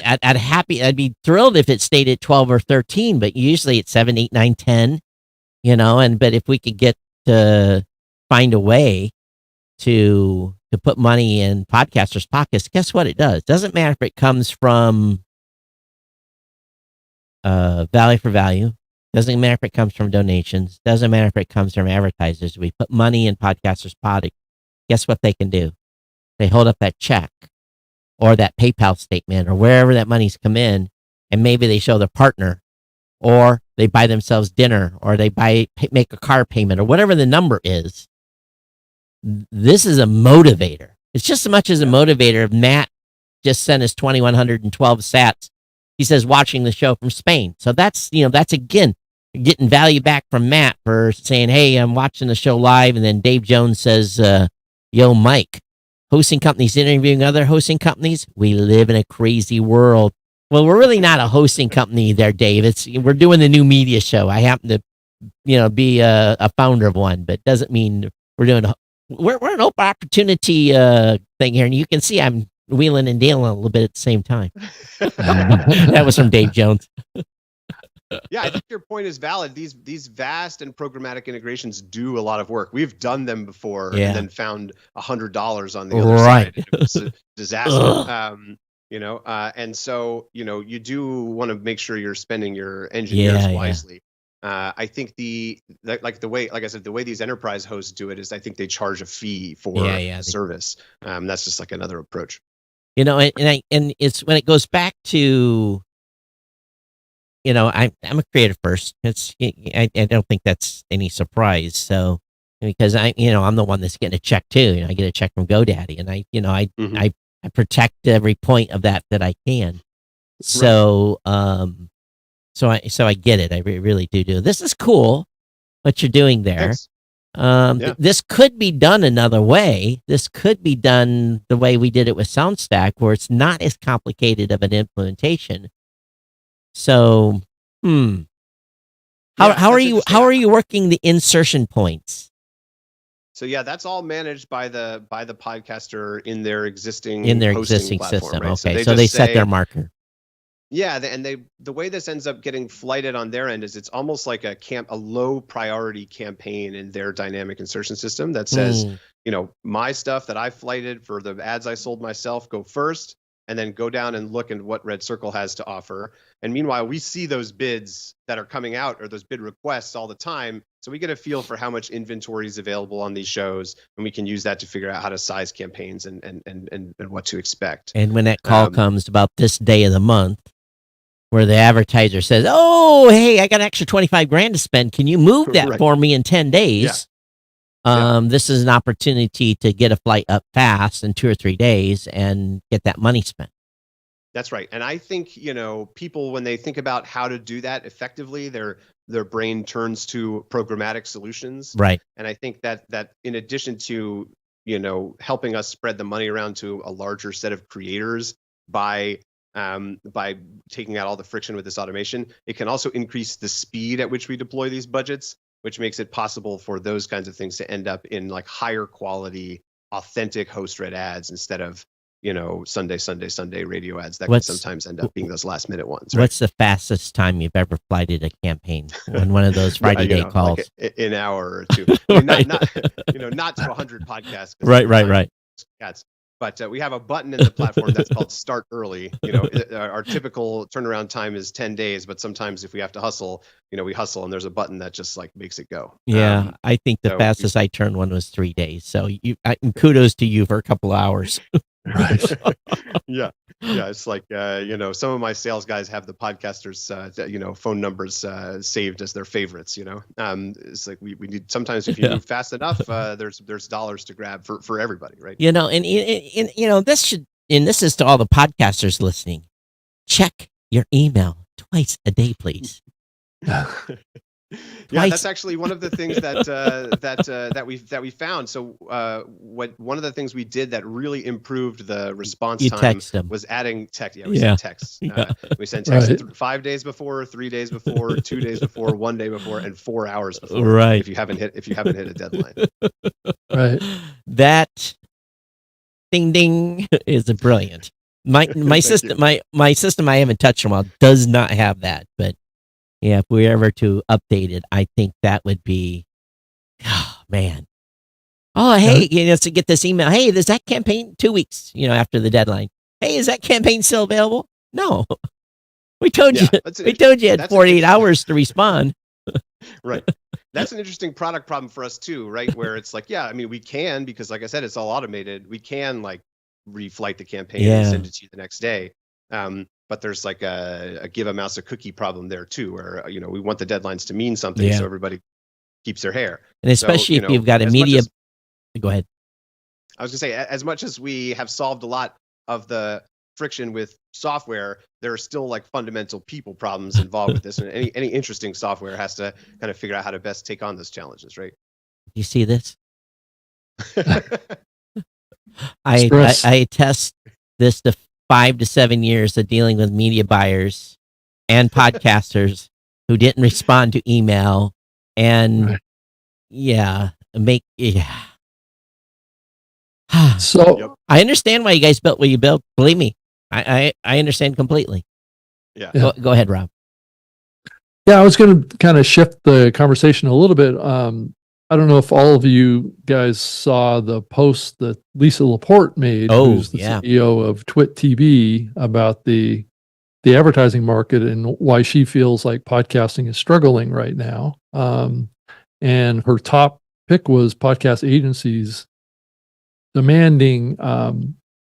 I'd be thrilled if it stayed at 12 or 13, but usually it's 7, 8, 9, 10, but if we could get to find a way to put money in podcasters' pockets, guess what it does? Doesn't matter if it comes from value for value. Doesn't matter if it comes from donations. Doesn't matter if it comes from advertisers. We put money in podcasters' pockets. Guess what they can do? They hold up that check or that PayPal statement or wherever that money's come in, and maybe they show their partner, or they buy themselves dinner, or they make a car payment, or whatever the number is. This is a motivator. It's just as much as a motivator. Matt just sent us 2,112 sats. He says watching the show from Spain. So that's again, getting value back from Matt for saying, "Hey, I'm watching the show live," and then Dave Jones says, "Yo, Mike, hosting companies interviewing other hosting companies. We live in a crazy world." Well, we're really not a hosting company there, Dave. We're doing the new media show. I happen to, be a founder of one, but doesn't mean we're doing. We're an open opportunity thing here, and you can see I'm wheeling and dealing a little bit at the same time. That was from Dave Jones. Yeah, I think your point is valid. These vast and programmatic integrations do a lot of work. We've done them before and then found $100 on the other side. It was a disaster. And so, you do want to make sure you're spending your engineers wisely. I think the way these enterprise hosts do it is I think they charge a fee for the service. That's just like another approach. And it's when it goes back to, I'm a creative first. I don't think that's any surprise. So because I'm the one that's getting a check too. I get a check from GoDaddy, and I protect every point of that I can. So so I get it. I really do. This is cool what you're doing there. This could be done another way. This could be done the way we did it with Soundstack, where it's not as complicated of an implementation. So, how are you working the insertion points? So that's all managed by the podcaster in their existing system. Right? Okay, so they set their marker. Yeah, the way this ends up getting flighted on their end is it's almost like a low priority campaign in their dynamic insertion system that says, my stuff that I flighted for the ads I sold myself go first, and then go down and look at what Red Circle has to offer. And meanwhile, we see those bids that are coming out or those bid requests all the time. So we get a feel for how much inventory is available on these shows, and we can use that to figure out how to size campaigns and what to expect. And when that call comes about this day of the month, where the advertiser says, "Oh, hey, I got an extra $25,000 to spend. Can you move that for me in 10 days?" This is an opportunity to get a flight up fast in 2 or 3 days and get that money spent. That's right. And I think, people, when they think about how to do that effectively, their brain turns to programmatic solutions. Right. And I think that in addition to, helping us spread the money around to a larger set of creators by taking out all the friction with this automation, it can also increase the speed at which we deploy these budgets, which makes it possible for those kinds of things to end up in like higher quality, authentic host-read ads instead of, Sunday radio ads that can sometimes end up being those last minute ones. Right? What's the fastest time you've ever flighted a campaign on one of those Friday day calls? Like an hour or two. I mean, not to 100 podcasts. Right. Ads. But we have a button in the platform that's called Start Early. Our typical turnaround time is 10 days, but sometimes if we have to hustle, we hustle, and there's a button that just like makes it go. Yeah, I think the fastest I turned one was 3 days. So kudos to you for a couple hours. Right. Yeah. It's like some of my sales guys have the podcasters, phone numbers saved as their favorites. It's like we need sometimes if you move fast enough, there's dollars to grab for everybody, right? And this is to all the podcasters listening. Check your email twice a day, please. Yeah, that's actually one of the things that we found. So one of the things we did that really improved the response time was adding text. Yeah, we sent texts. We sent texts 5 days before, 3 days before, 2 days before, 1 day before, and 4 hours before. Right. If you haven't hit a deadline. Right. That ding is brilliant. My system my system I haven't touched in a while does not have that, but yeah, if we were ever to update it, I think that would be, man. Oh, hey, to get this email. Hey, is that campaign 2 weeks, after the deadline? Hey, is that campaign still available? No. We told you had 48 hours to respond. Right. That's an interesting product problem for us too, right? Where it's like, we can, because like I said, it's all automated. We can like reflight the campaign and send it to you the next day. But there's like a give a mouse a cookie problem there too, where we want the deadlines to mean something, so everybody keeps their hair. And especially if you've got a media. Go ahead. I was gonna say, as much as we have solved a lot of the friction with software, there are still like fundamental people problems involved with this, and any interesting software has to kind of figure out how to best take on those challenges, right? You see this? I Stress. attest this to 5 to 7 years of dealing with media buyers and podcasters who didn't respond to email, and Right. So Yep. I understand why you guys built what you built. Believe me, I understand completely. Yeah. Yeah. Go ahead, Rob. yeah, I was going to kind of shift the conversation a little bit. I don't know if all of you guys saw the post that Lisa Laporte made, Oh, who's the yeah. CEO of Twit TV, about the advertising market and why she feels like podcasting is struggling right now. And her top pick was podcast agencies demanding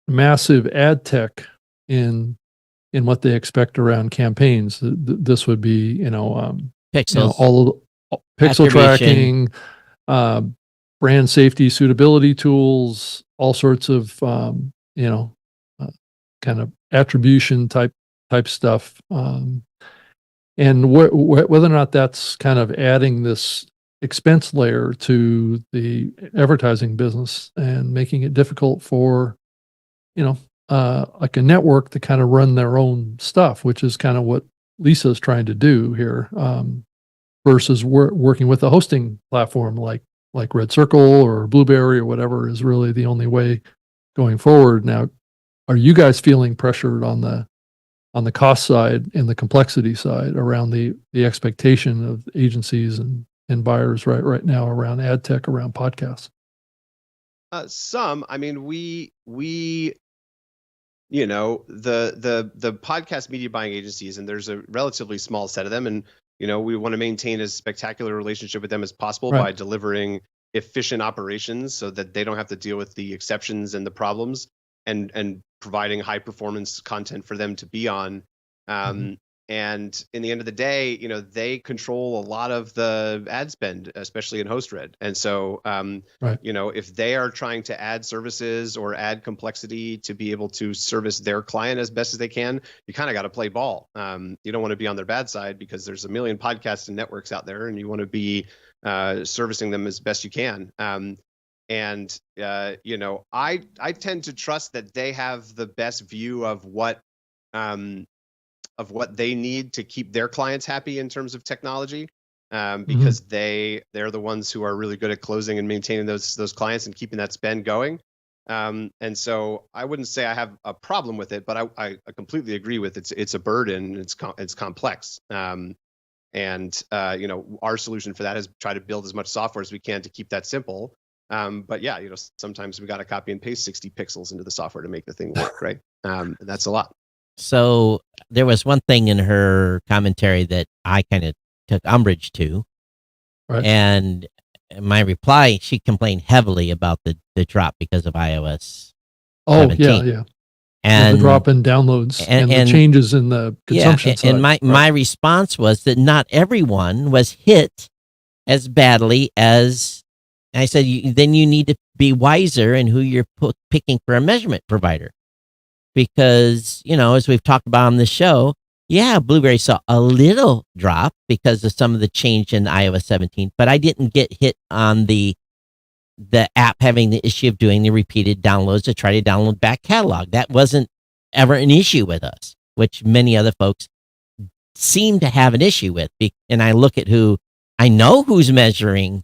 massive ad tech in what they expect around campaigns. This would be, Pixels. all of the pixel Attribution. tracking, brand safety suitability tools, all sorts of kind of attribution type stuff, and whether or not that's kind of adding this expense layer to the advertising business and making it difficult for like a network to kind of run their own stuff, which is kind of what Lisa's trying to do here, versus working with a hosting platform like Red Circle or Blueberry or whatever is really the only way going forward. Now, are you guys feeling pressured on the cost side and the complexity side around the expectation of agencies and buyers right now around ad tech, around podcasts? Some. I mean, we the podcast media buying agencies, and there's a relatively small set of them, and we want to maintain a spectacular relationship with them as possible Right. by delivering efficient operations so that they don't have to deal with the exceptions and the problems, and providing high performance content for them to be on. And in the end of the day, they control a lot of the ad spend, especially in HostRed. And so, Right. if they are trying to add services or add complexity to be able to service their client as best as they can, you kind of got to play ball. You don't want to be on their bad side, because there's a million podcasts and networks out there, and you want to be servicing them as best you can. I tend to trust that they have the best view of what they need to keep their clients happy in terms of technology, because they're the ones who are really good at closing and maintaining those clients and keeping that spend going. And so I wouldn't say I have a problem with it, but I completely agree with it's a burden. It's complex. Our solution for that is try to build as much software as we can to keep that simple. But yeah, sometimes we got to copy and paste 60 pixels into the software to make the thing work, right? And that's a lot. So there was one thing in her commentary that I kind of took umbrage to. Right. And my reply, she complained heavily about the drop because of iOS. Oh, 17. yeah. And the drop in downloads and the and- changes in the consumption side. and my response was that not everyone was hit as badly as I said. Then you need to be wiser in who you're picking for a measurement provider. Because, as we've talked about on the show, Blueberry saw a little drop because of some of the change in iOS 17, but I didn't get hit on the app having the issue of doing the repeated downloads to try to download back catalog. That wasn't ever an issue with us, which many other folks seem to have an issue with. And I look at I know who's measuring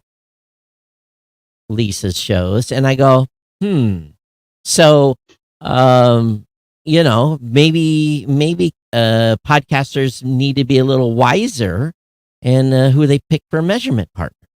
Lisa's shows, and I go, So, maybe podcasters need to be a little wiser in who they pick for a measurement partner.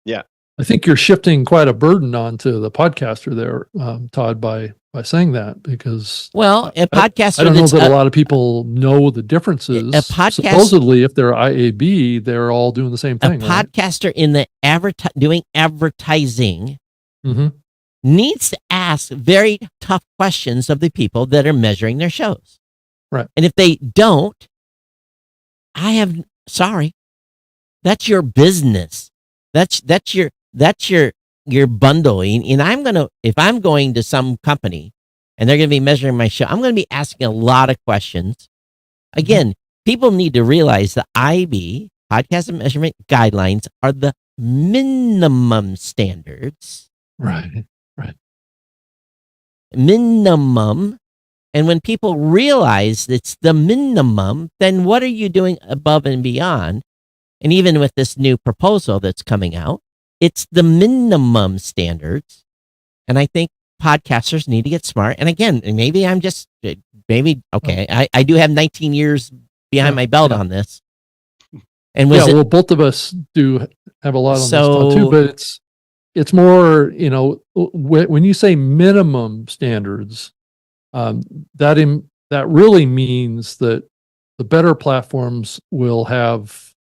Yeah. I think you're shifting quite a burden onto the podcaster there, Todd, by saying that, because A podcaster. I don't know that a lot of people know the differences. A podcast- Supposedly, if they're IAB, they're all doing the same thing. A podcaster in the doing advertising needs to ask very tough questions of the people that are measuring their shows. Right. And if they don't, sorry, that's your business. That's your bundle. And if I'm going to some company and they're going to be measuring my show. I'm going to be asking a lot of questions. Again, people need to realize the IB, podcast measurement guidelines, are the minimum standards. Right. Minimum. And when people realize it's the minimum, then what are you doing above and beyond? And even with this new proposal that's coming out, it's the minimum standards. And I think podcasters need to get smart. And again, maybe I'm just, I do have 19 years behind my belt on this. And well, both of us do have a lot on this stuff too, but it's more, when you say minimum standards, that really means that the better platforms will have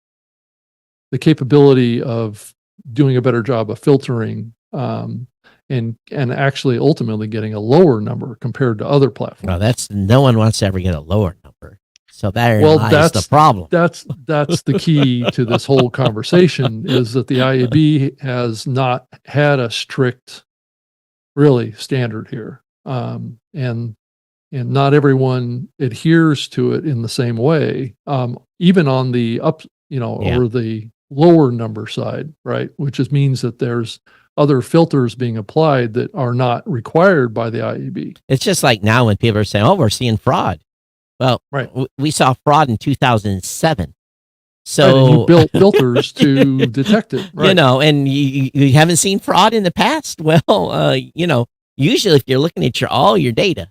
the capability of doing a better job of filtering, and actually ultimately getting a lower number compared to other platforms. No one wants to ever get a lower number. So that's the problem. That's the key to this whole conversation, is that the IAB has not had a strict, really, standard here, and not everyone adheres to it in the same way, even on the up, or the lower number side, right? Which means that there's other filters being applied that are not required by the IAB. It's just like now when people are saying, "Oh, we're seeing fraud." Well, we saw fraud in 2007. So and you built filters to detect it, right? And you haven't seen fraud in the past. Well, usually if you're looking at all your data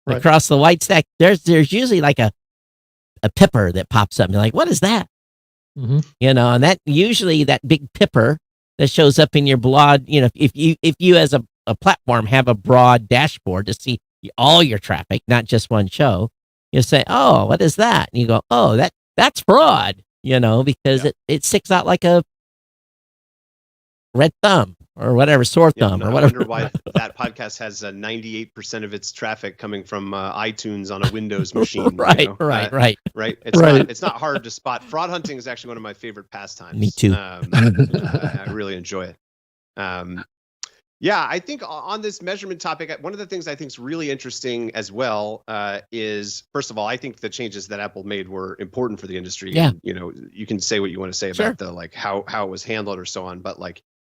across the white stack, there's usually like a pipper that pops up. And you're like, what is that? Mm-hmm. And that usually that big pipper that shows up in your blog, if you as a platform have a broad dashboard to see all your traffic, not just one show, you say, oh, what is that? And you go, oh, that's fraud, because it sticks out like a red thumb or whatever, sore thumb or whatever. I wonder why that podcast has 98% of its traffic coming from iTunes on a Windows machine. Right. It's not hard to spot. Fraud hunting is actually one of my favorite pastimes. Me too. I really enjoy it. I think on this measurement topic, one of the things I think is really interesting as well is, first of all, I think the changes that Apple made were important for the industry. Yeah. And, you can say what you want to say about the how it was handled or so on, but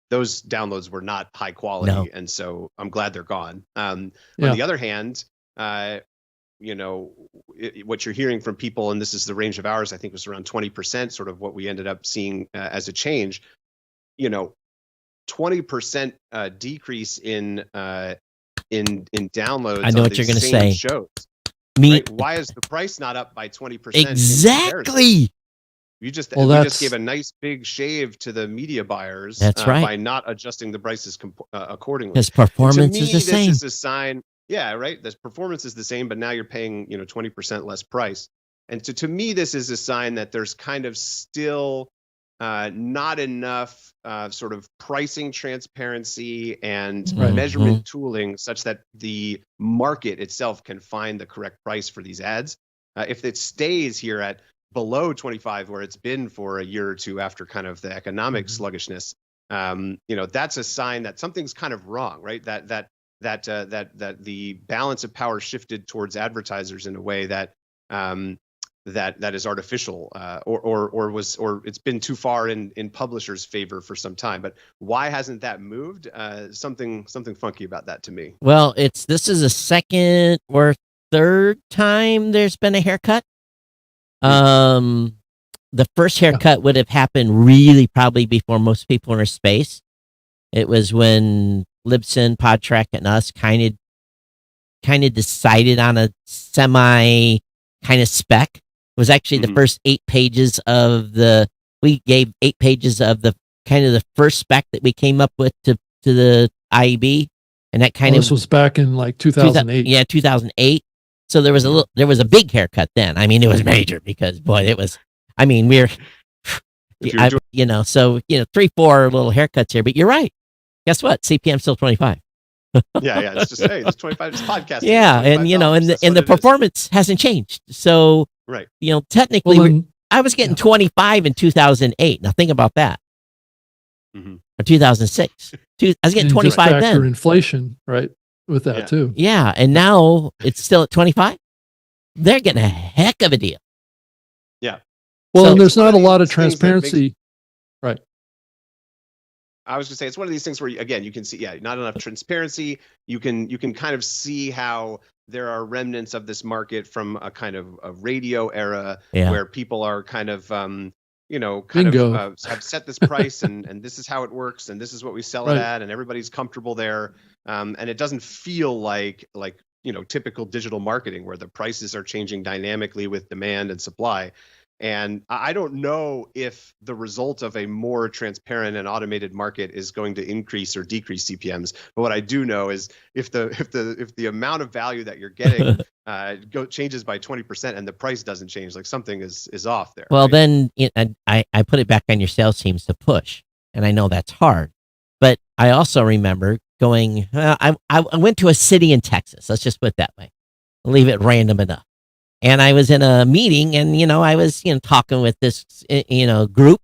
those downloads were not high quality, and so I'm glad they're gone. On the other hand, what you're hearing from people, and this is the range of ours, I think was around 20%, sort of what we ended up seeing as a change. 20% decrease in downloads. I know what you're going to say. Shows. Right? Why is the price not up by 20%? Exactly. We just gave a nice big shave to the media buyers. That's right. By not adjusting the prices accordingly. Because performance is the same. This is a sign. Yeah, right. This performance is the same, but now you're paying 20% less price. And to me, this is a sign that there's kind of still not enough sort of pricing transparency and measurement tooling such that the market itself can find the correct price for these ads. If it stays here at below 25, where it's been for a year or two after kind of the economic sluggishness, that's a sign that something's kind of wrong, right? That the balance of power shifted towards advertisers in a way that is artificial, or it's been too far in publishers' favor for some time. But why hasn't that moved? Something funky about that to me. Well, this is a second or third time there's been a haircut. The first haircut would have happened really probably before most people in our space. It was when Libsyn, Podtrack, and us kind of decided on a semi kind of spec. It was actually the first 8 pages of we gave 8 pages of the kind of the first spec that we came up with to the IEB. And that this was back in 2008. Yeah, 2008. So there was a big haircut then. I mean, it was major because we're 3-4 little haircuts here, but you're right. Guess what? CPM still 25. Yeah. It's just, hey, it's 25. It's podcasting. Yeah. And the performance hasn't changed. So, right. Technically I was getting 25 in 2008. Now think about that. Or 2006. I was getting 25 then. Inflation, right? with that Yeah. too. Yeah, and now it's still at 25. They're getting a heck of a deal. Well, So and there's it's one not of a lot of these things that makes- transparency. Right. I was gonna say it's one of these things where again you can see not enough transparency. You can kind of see how there are remnants of this market from a kind of a radio era Yeah. where people are kind of Bingo. have set this price and this is how it works and this is what we sell Right. it at and everybody's comfortable there. And it doesn't feel like typical digital marketing where the prices are changing dynamically with demand and supply. And I don't know if the result of a more transparent and automated market is going to increase or decrease CPMs. But what I do know is if the amount of value that you're getting changes by 20% and the price doesn't change, like something is off there. Well, right? then I put it back on your sales teams to push, and I know that's hard. But I also remember going. I went to a city in Texas. Let's just put it that way. I'll leave it random enough. And I was in a meeting, and I was talking with this group,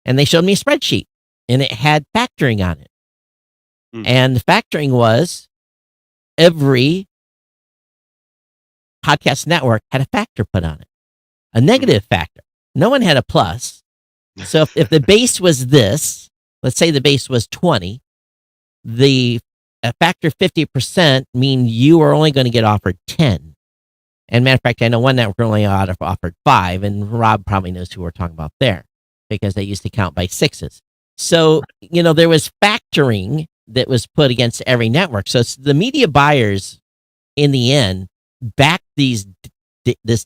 and they showed me a spreadsheet, and it had factoring on it. Mm. And the factoring was every podcast network had a factor put on it, a negative factor. No one had a plus. So if the base was this, let's say the base was 20, the factor 50% mean you are only going to get offered 10. And matter of fact, I know one network only offered 5, and Rob probably knows who we're talking about there because they used to count by 6s. So, there was factoring that was put against every network. So the media buyers, in the end, back this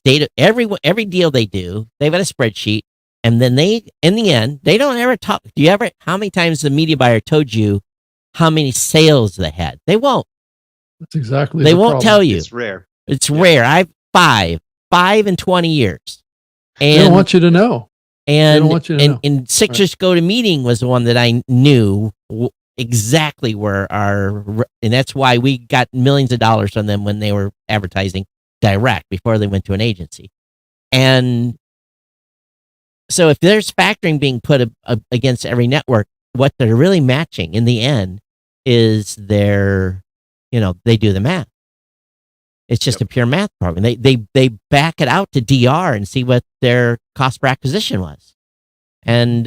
data. Every deal they do, they've got a spreadsheet, and then in the end, they don't ever talk. How many times the media buyer told you how many sales they had? They won't. That's exactly. They the won't problem. tell you. It's rare. It's rare. I've 5 in 20 years. And They don't want you to know. and don't want you to know. and Citrus Go to Meeting was the one that I knew exactly where and that's why we got millions of dollars from them when they were advertising direct before they went to an agency. And so if there's factoring being put against every network, what they're really matching in the end is they do the math. It's just a pure math problem. They back it out to DR and see what their cost per acquisition was. And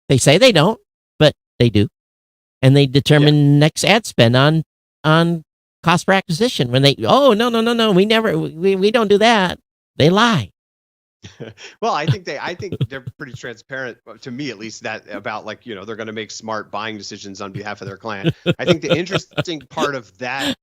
they say they don't, but they do. And they determine next ad spend on cost per acquisition when no, we don't do that. They lie. Well, I think they're pretty transparent, to me at least, that about they're going to make smart buying decisions on behalf of their client. I think the interesting part of that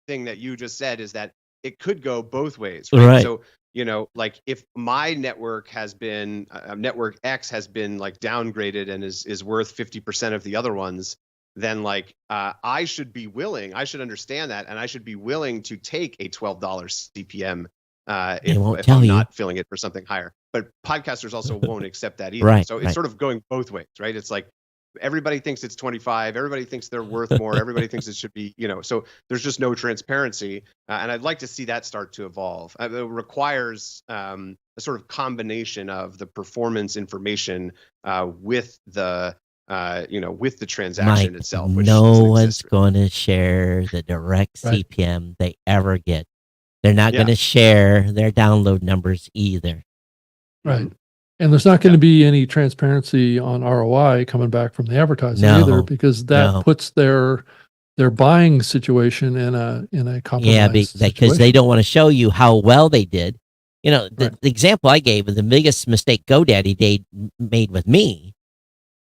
thing that you just said is that it could go both ways, right? So if my network has been network X has been downgraded and is worth 50% of the other ones, then I should understand that, and I should be willing to take a $12 CPM if I'm not filling it for something higher. But podcasters also won't accept that either. Right, So it's sort of going both ways, right? It's everybody thinks it's 25. Everybody thinks they're worth more. Everybody thinks it should be, so there's just no transparency. And I'd like to see that start to evolve. It requires a sort of combination of the performance information with the transaction Mike, itself. Which no doesn't one's exist. going to share the direct Right. CPM they ever get. They're not Yeah. going to share their download numbers either. Right. And there's not going to be any transparency on ROI coming back from the advertiser No, either, because that no. puts their buying situation in a compromised Yeah, because situation. they don't want to show you how well they did. The example I gave of the biggest mistake GoDaddy made with me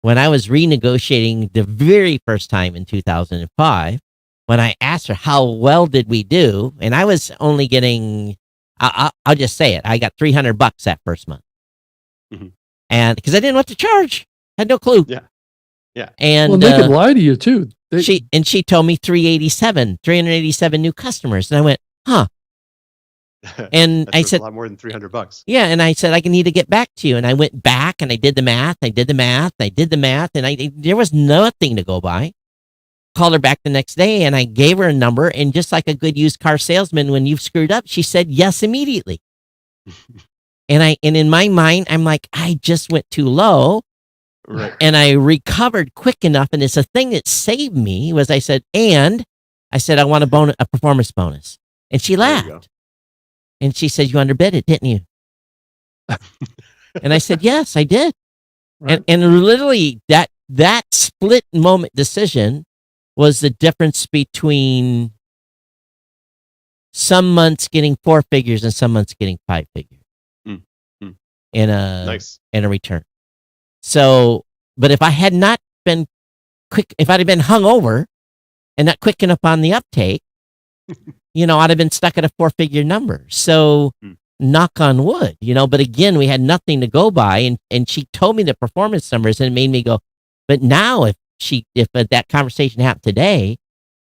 when I was renegotiating the very first time in 2005, when I asked her how well did we do, and I was only getting, I'll just say it, I got $300 that first month. Mhm. And because I didn't know what to charge, had no clue. Yeah. Yeah. And well, they could lie to you too. she told me 387 new customers, and I went, huh. And That's I worth said, a lot more than $300. yeah, and I said I need to get back to you, and I went back and I did the math, and there was nothing to go by. Called her back the next day, and I gave her a number, and just like a good used car salesman, when you've screwed up, she said yes immediately. And in my mind, I'm like, I just went too low. Right. And I recovered quick enough. And it's a thing that saved me was I said, and I said, I want a performance bonus. And she There you go. laughed. And she said, you underbid it, didn't you? And I said, yes, I did. Right. And literally that split moment decision was the difference between some months getting 4 figures and some months getting 5 figures Mm, mm. in a Nice. in a return. So, but if I had not been quick, if I'd have been hung over and not quick enough on the uptake, I'd have been stuck at a 4-figure number. So, knock on wood, but again, we had nothing to go by, and she told me the performance numbers, and it made me go, but now if that conversation happened today,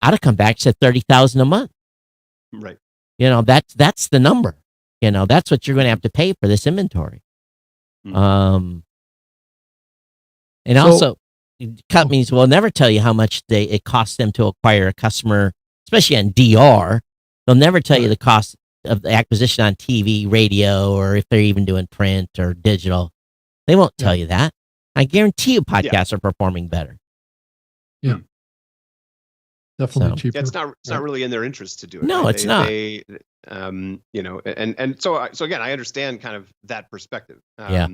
I'd have come back and said 30,000 a month. Right. That's the number. That's what you're going to have to pay for this inventory. Mm. And So- also, companies will never tell you how much it costs them to acquire a customer, especially on DR. They'll never tell you the cost of the acquisition on TV, radio, or if they're even doing print or digital. They won't tell you that. I guarantee you podcasts are performing better. Definitely So- cheaper. Yeah, it's not really in their interest to do it. No, right? it's not. They, and so again, I understand kind of that perspective. Yeah.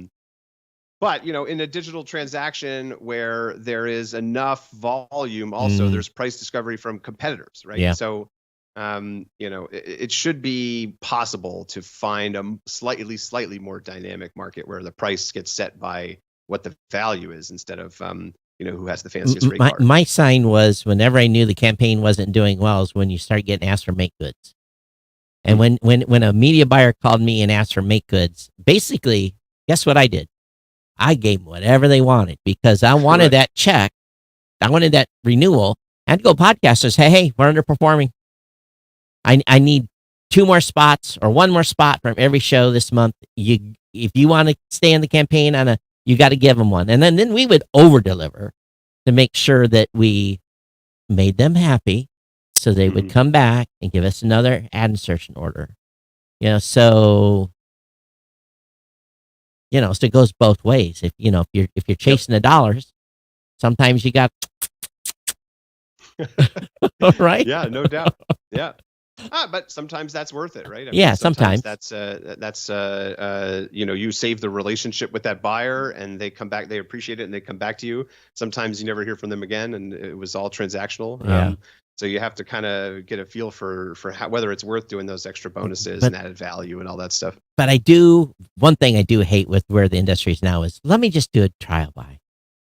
But in a digital transaction where there is enough volume, also Mhm. there's price discovery from competitors, right? Yeah. So, it should be possible to find a slightly more dynamic market where the price gets set by what the value is instead of who has the fanciest rate card. My sign was whenever I knew the campaign wasn't doing well is when you start getting asked for make goods. And when a media buyer called me and asked for make goods, basically, guess what I did? I gave them whatever they wanted because I wanted Right. that check. I wanted that renewal. I had to go podcasters. Hey, we're underperforming. I need 2 more spots or 1 more spot from every show this month. If you want to stay in the campaign you got to give them one. And then we would over deliver to make sure that we made them happy. So they would come back and give us another ad insertion order. So it goes both ways. If you're chasing the dollars, sometimes you got right. Yeah, no doubt. Yeah. But sometimes that's worth it, right? I Yeah, sometimes. that's you save the relationship with that buyer and they come back, they appreciate it and they come back to you. Sometimes you never hear from them again and it was all transactional. Yeah. So you have to kind of get a feel for whether it's worth doing those extra bonuses and added value and all that stuff. But one thing I do hate with where the industry is now is let me just do a trial buy.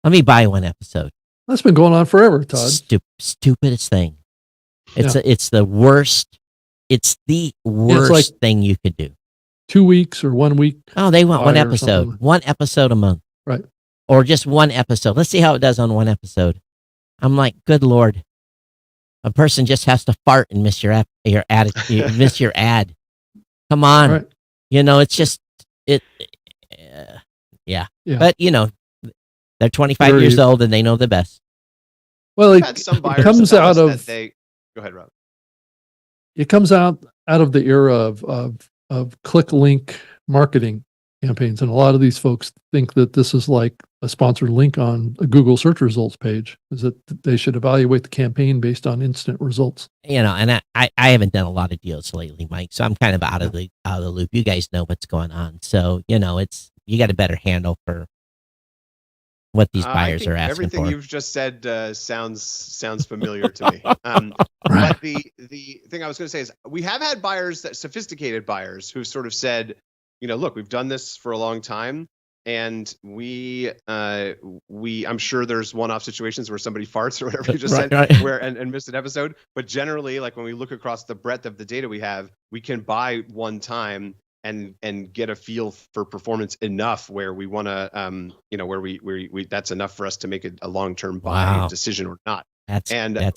Let me buy 1 episode. That's been going on forever, Todd. Stupidest thing. It's the worst. It's the worst like thing you could do. 2 weeks or 1 week. Oh, they want 1 buy or episode. something. 1 episode a month. Right. Or just 1 episode. Let's see how it does on 1 episode. I'm like, good Lord. A person just has to fart and miss your ad. You miss your ad. Come on. Right. It's just yeah. Yeah. But they're 25 Very- years old and they know the best. Well, I've had some buyers it comes tell out us of that they go ahead, Rob. it comes out of the era of click link marketing campaigns, and a lot of these folks think that this is like a sponsored link on a Google search results page. Is that they should evaluate the campaign based on instant results. And I haven't done a lot of deals lately, Mike. So I'm kind of out of the loop. You guys know what's going on. So you got a better handle for what these I buyers think are asking everything for. you've just said sounds familiar to me. But the thing I was going to say is we have had sophisticated buyers who've sort of said, look, we've done this for a long time, and I'm sure there's one-off situations where somebody farts or whatever you just said, where and missed an episode. But generally, like when we look across the breadth of the data we have, we can buy one time and get a feel for performance enough where we want to, where we that's enough for us to make a long-term buy decision or not. That's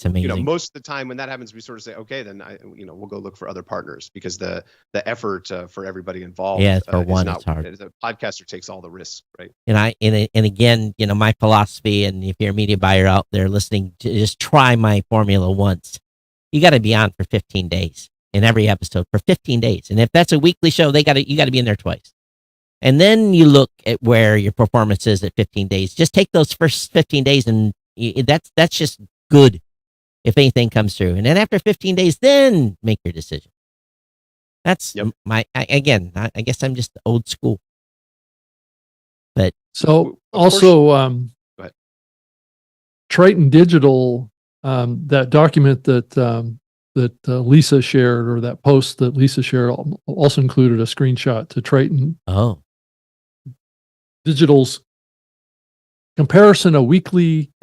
amazing. Most of the time when that happens, we sort of say, okay, then we'll go look for other partners because the effort for everybody involved. Yeah, for one, it's hard. The podcaster takes all the risks, right? And again, my philosophy, and if you're a media buyer out there listening, just try my formula once. You got to be on for 15 days in every episode for 15 days. And if that's a weekly show, you got to be in there twice. And then you look at where your performance is at 15 days. Just take those first 15 days and that's just good. if anything comes through. And then after 15 days, then make your decision. That's Yep. I guess I'm just old school. But So Of course- also, Go ahead. Triton Digital, that document that Lisa shared, or that post that Lisa shared, also included a screenshot to Triton oh, Digital's comparison of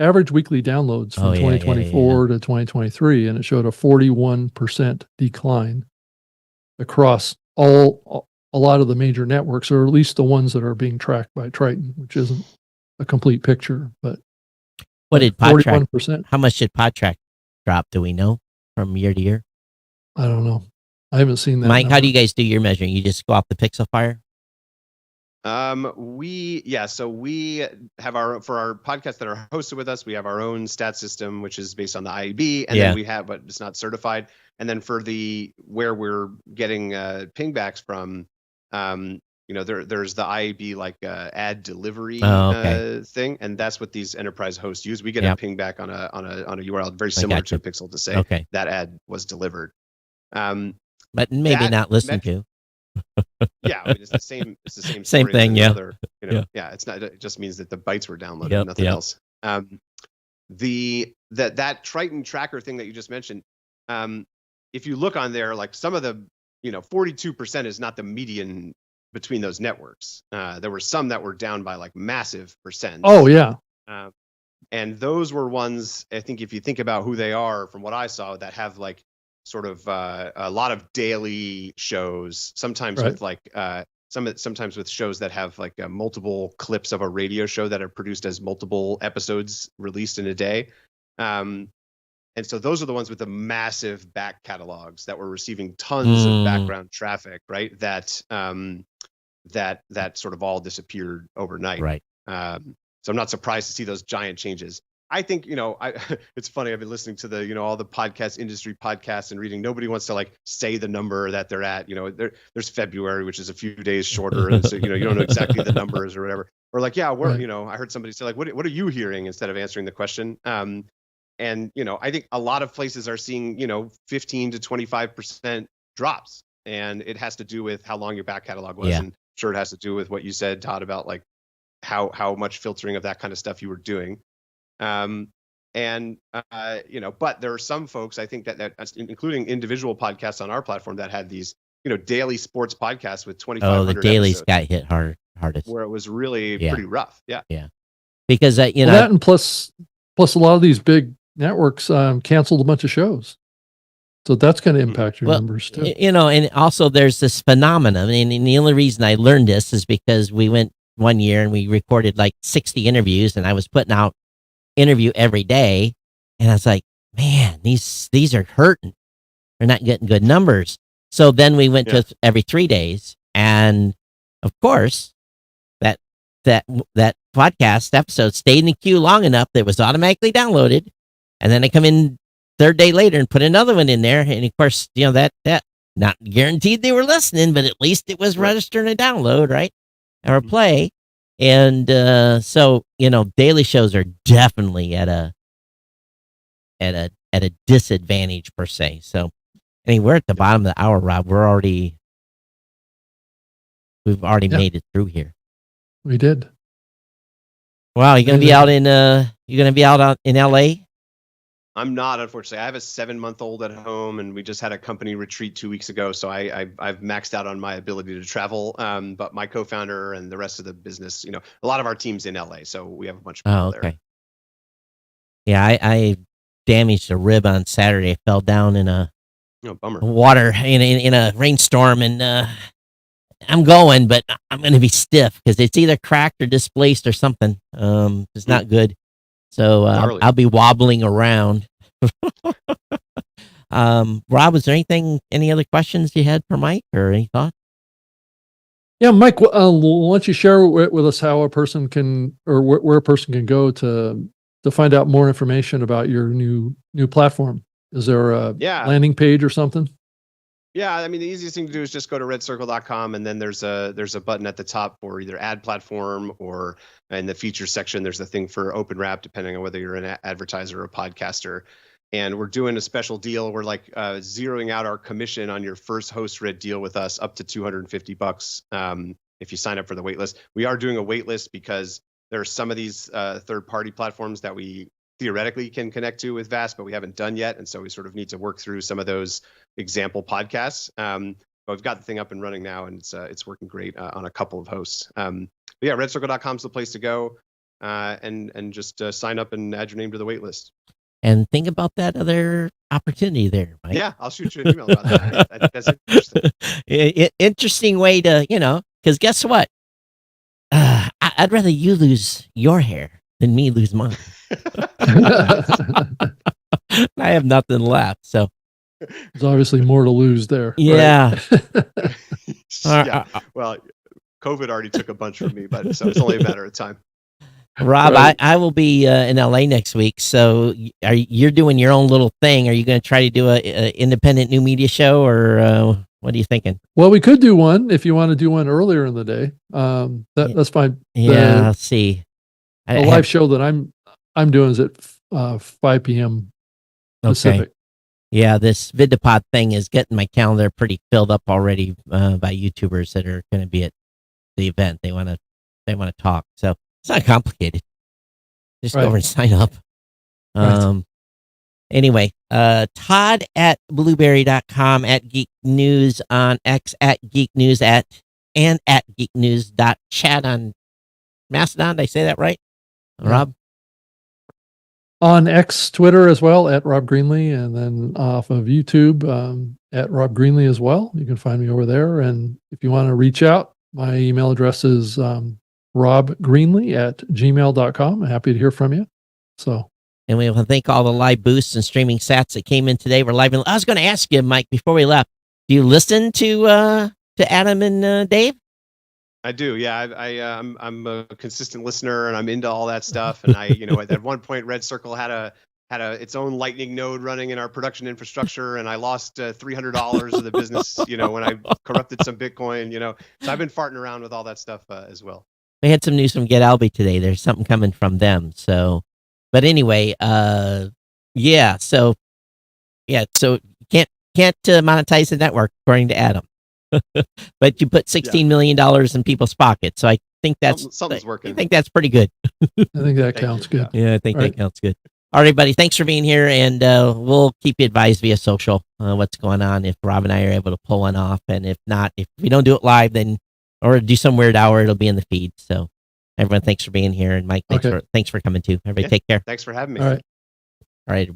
average weekly downloads from Oh, yeah, yeah, 2024 to 2023, and it showed a 41% decline across a lot of the major networks, or at least the ones that are being tracked by Triton, which isn't a complete picture, but what did PodTrack? 41%. How much did PodTrack drop? Do we know from year to year? I don't know. I haven't seen that. Mike, how number. do you guys do your measuring? You just go off the pixel fire? So we have for our podcasts that are hosted with us, we have our own stat system, which is based on the IAB, and then we have, but it's not certified. And then for where we're getting pingbacks from, there's the IAB like ad delivery thing, and that's what these enterprise hosts use. We get a pingback on a URL very similar to a pixel to say that ad was delivered. But maybe not listened to. Yeah, I mean, it's the same. It's the same. Same thing. Yeah. It's not. It just means that the bytes were downloaded, nothing else. That Triton tracker thing that you just mentioned. If you look on there, like some of the, 42% is not the median between those networks. There were some that were down by like massive percent. Oh yeah. And those were ones, I think, if you think about who they are, from what I saw, that have like sort of a lot of daily shows, sometimes with like sometimes with shows that have like multiple clips of a radio show that are produced as multiple episodes released in a day. And so those are the ones with the massive back catalogs that were receiving tons of background traffic, right? That sort of all disappeared overnight. Right. So I'm not surprised to see those giant changes. I think, it's funny. I've been listening to the, all the industry podcasts and reading. Nobody wants to like say the number that they're at. There's February, which is a few days shorter, and so you don't know exactly the numbers or whatever. Or like, I heard somebody say like, what are you hearing, instead of answering the question. And I think a lot of places are seeing 15 to 25% drops, and it has to do with how long your back catalog was, and sure it has to do with what you said, Todd, about like how much filtering of that kind of stuff you were doing. But there are some folks, I think that including individual podcasts on our platform, that had these, daily sports podcasts with 2,500 the dailies episodes, got hit hardest. where it was really pretty rough. Yeah. Because that, and plus a lot of these big networks canceled a bunch of shows. So that's going to impact your numbers too. And also there's this phenomenon. And the only reason I learned this is because we went one year and we recorded like 60 interviews, and I was putting out interview every day, and I was like, man, these are hurting. They're not getting good numbers. So then we went to every 3 days, and of course that podcast episode stayed in the queue long enough that it was automatically downloaded, and then I come in third day later and put another one in there, and of course that not guaranteed they were listening, but at least it was registering a download, right, or a play. And so daily shows are definitely at a disadvantage per se. So, I mean, we're at the bottom of the hour, Rob. We've already made it through here. We did. Wow, you're gonna be out in in LA? I'm not, unfortunately. I have a 7-month-old at home, and we just had a company retreat 2 weeks ago, so I've maxed out on my ability to travel. But my co-founder and the rest of the business, a lot of our team's in LA, so we have a bunch of people there. Yeah, I damaged a rib on Saturday. I fell down in a bummer water in a rainstorm, and I'm going, but I'm going to be stiff because it's either cracked or displaced or something. It's not good. So I'll be wobbling around. Rob, was there any other questions you had for Mike, or any thoughts? Yeah, Mike, why don't you share with us how a person can, or where a person can go to find out more information about your new platform? Is there a landing page or something? Yeah, I mean, the easiest thing to do is just go to redcircle.com, and then there's a button at the top for either ad platform, or in the features section, there's a thing for OpenWrap, depending on whether you're an advertiser or a podcaster. And we're doing a special deal. We're like zeroing out our commission on your first host read deal with us up to $250 if you sign up for the waitlist. We are doing a waitlist because there are some of these third-party platforms that we theoretically can connect to with Vast, but we haven't done yet. And so we sort of need to work through some of those example podcasts. But we've got the thing up and running now, and it's working great on a couple of hosts. But yeah, redcircle.com is the place to go, and just sign up and add your name to the waitlist. And think about that other opportunity there, Mike. Yeah, I'll shoot you an email about that. That's interesting. Interesting way to, because guess what? I'd rather you lose your hair than me lose mine. I have nothing left. So There's obviously more to lose there. yeah. Right? Yeah. Well, COVID already took a bunch from me, but so it's only a matter of time. Rob, Right. I will be in LA next week. So you're doing your own little thing. Are you going to try to do a independent new media show, or what are you thinking? Well, we could do one if you want to do one earlier in the day. That's fine. Yeah, let's see. The live show that I'm doing is at 5 p.m. Pacific. Yeah, this Vidipod thing is getting my calendar pretty filled up already by YouTubers that are going to be at the event. They want to talk. So it's not complicated. Just go Right. over and sign up. Right. Anyway, Todd at blueberry.com, at Geek News on X, at Geek News and at geeknews.chat on Mastodon. Did I say that right? Yeah. Rob? On X, Twitter as well, at Rob Greenlee, and then off of YouTube at Rob Greenlee as well. You can find me over there. And if you want to reach out, my email address is robgreenlee@gmail.com. I'm happy to hear from you. So, And we want to thank all the live boosts and streaming sats that came in today. We're live. I was going to ask you, Mike, before we left, do you listen to Adam and Dave? I do. Yeah, I'm a consistent listener, and I'm into all that stuff. And at one point, Red Circle had its own Lightning node running in our production infrastructure, and I lost $300 of the business. When I corrupted some Bitcoin. So I've been farting around with all that stuff as well. We had some news from Get Alby today. There's something coming from them. So, but anyway, yeah. So you can't monetize the network according to Adam. But you put $16 million in people's pockets. So I think Something's working. I think that's pretty good. I think that counts good. Yeah, I think Right. that counts good. All right, buddy. Thanks for being here, and we'll keep you advised via social what's going on if Rob and I are able to pull one off, and if not, if we don't do it live, then or do some weird hour, it'll be in the feed. So, everyone, thanks for being here, and Mike, thanks for coming too. Everybody, take care. Thanks for having me. All right. All right.